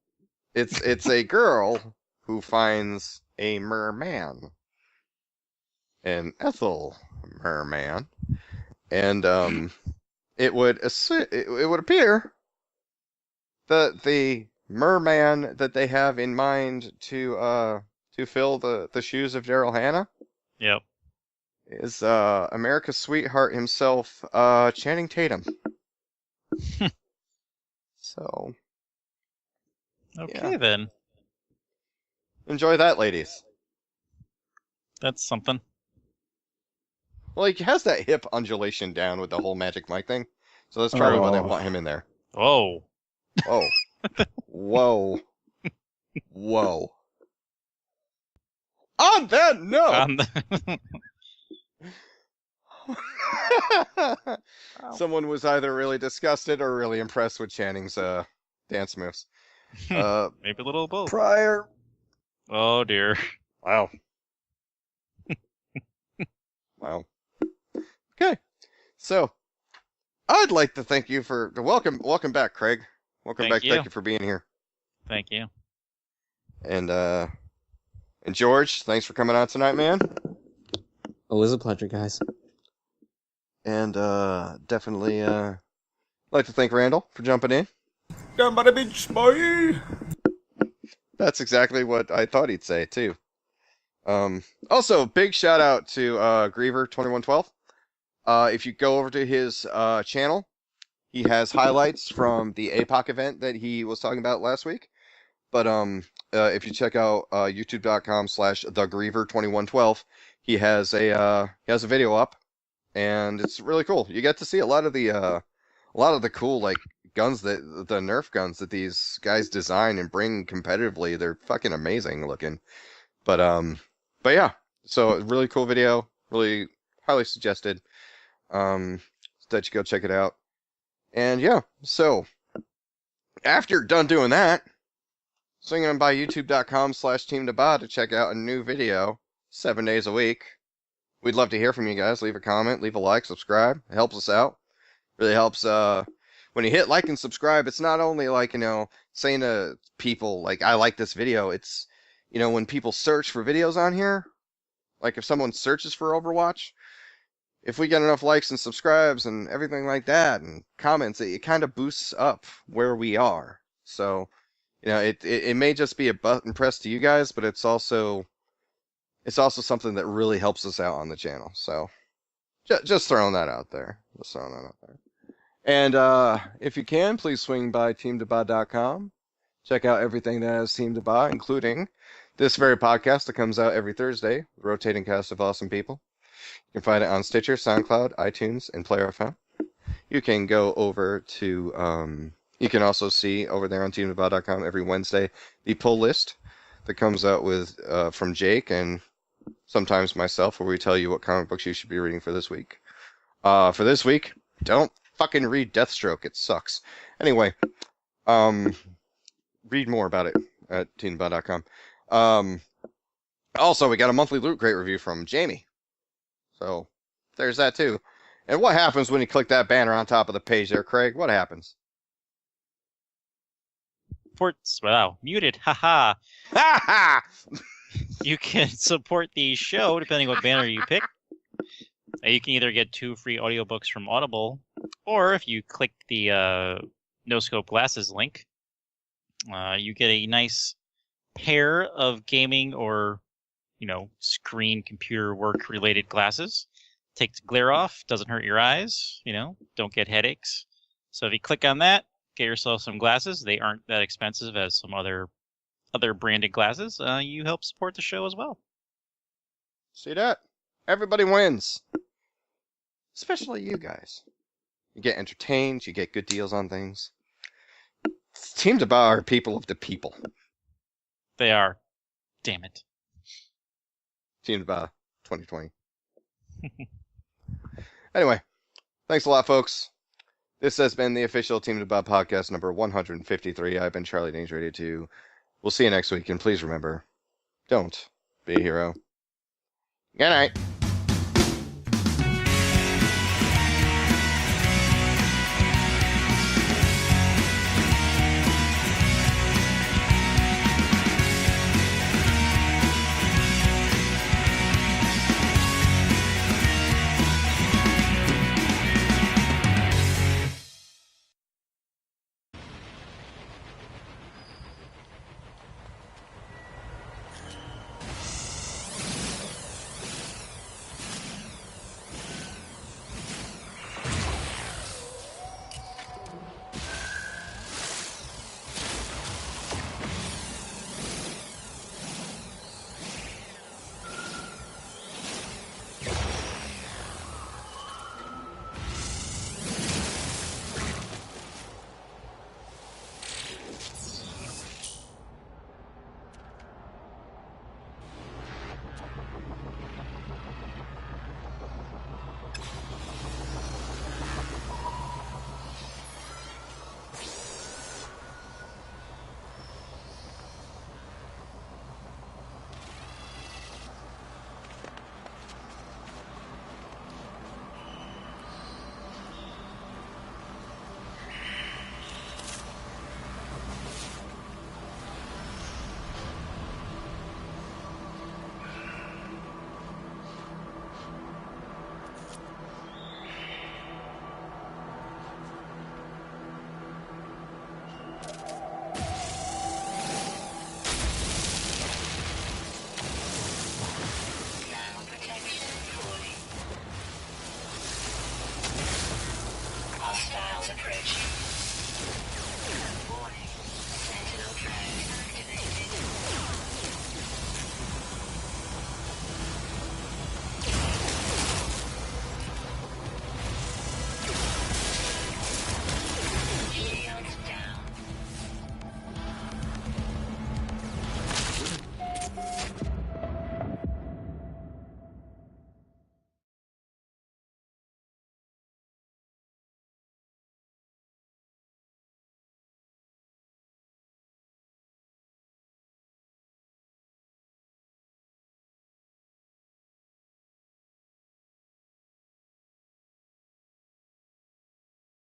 It's a girl who finds a merman. An Ethel merman. And it would appear that the merman that they have in mind to fill the shoes of Daryl Hannah. Yep. Is America's sweetheart himself, Channing Tatum. So. Okay, yeah. then. Enjoy that, ladies. That's something. Well, he has that hip undulation down with the whole Magic Mike thing. So that's probably why they want him in there. Oh. Oh. Whoa. Whoa. On that note! Someone was either really disgusted or really impressed with Channing's dance moves. Maybe a little both. Prior. Oh dear. Wow. Wow. Okay. So, I'd like to thank you for welcome back, Craig. Welcome back. Thank you for being here. Thank you. And George, thanks for coming on tonight, man. Oh, it was a pleasure, guys. And definitely like to thank Randall for jumping in. Down by the beach, boy. That's exactly what I thought he'd say too. Also, big shout out to Griever2112. If you go over to his channel, he has highlights from the APOC event that he was talking about last week. But if you check out youtube.com/thegriever2112, he has a video up, and it's really cool. You get to see a lot of the cool like guns the Nerf guns that these guys design and bring competitively. They're fucking amazing looking. But yeah, so really cool video, really highly suggested. That you go check it out. And yeah, so after you're done doing that, swing on by youtube.com/Team DBAH to check out a new video 7 days a week. We'd love to hear from you guys. Leave a comment, leave a like, subscribe. It helps us out. Really helps. When you hit like and subscribe, it's not only like, saying to people, like, I like this video. It's, when people search for videos on here, like if someone searches for Overwatch, if we get enough likes and subscribes and everything like that and comments, it kind of boosts up where we are. So, it may just be a button press to you guys, but it's also something that really helps us out on the channel. So, just throwing that out there. And if you can, please swing by teamdebah.com. Check out everything that has Team DBAH, including this very podcast that comes out every Thursday, the rotating cast of awesome people. You can find it on Stitcher, SoundCloud, iTunes, and Player FM. You can go over to, you can also see over there on teamdebah.com every Wednesday the pull list that comes out with from Jake and sometimes myself, where we tell you what comic books you should be reading for this week. For this week, don't fucking read Deathstroke. It sucks. Anyway, read more about it at teamdebah.com. Also, we got a monthly Loot Crate review from Jamie. So, there's that too. And what happens when you click that banner on top of the page there, Craig? What happens? Ports, wow, muted, haha. Ha You can support the show depending what banner you pick. You can either get 2 free audiobooks from Audible, or if you click the No Scope Glasses link, you get a nice pair of gaming or, screen computer work related glasses. Takes glare off, doesn't hurt your eyes, don't get headaches. So if you click on that, get yourself some glasses. They aren't that expensive as some other branded glasses. You help support the show as well. See that? Everybody wins. Especially you guys. You get entertained, you get good deals on things. Team DBAH are people of the people. They are. Damn it. Team DBAH 2020. Anyway, thanks a lot, folks. This has been the official Team DBAH podcast number 153. I've been Charlie Danger 82. We'll see you next week, and please remember, don't be a hero. Good night.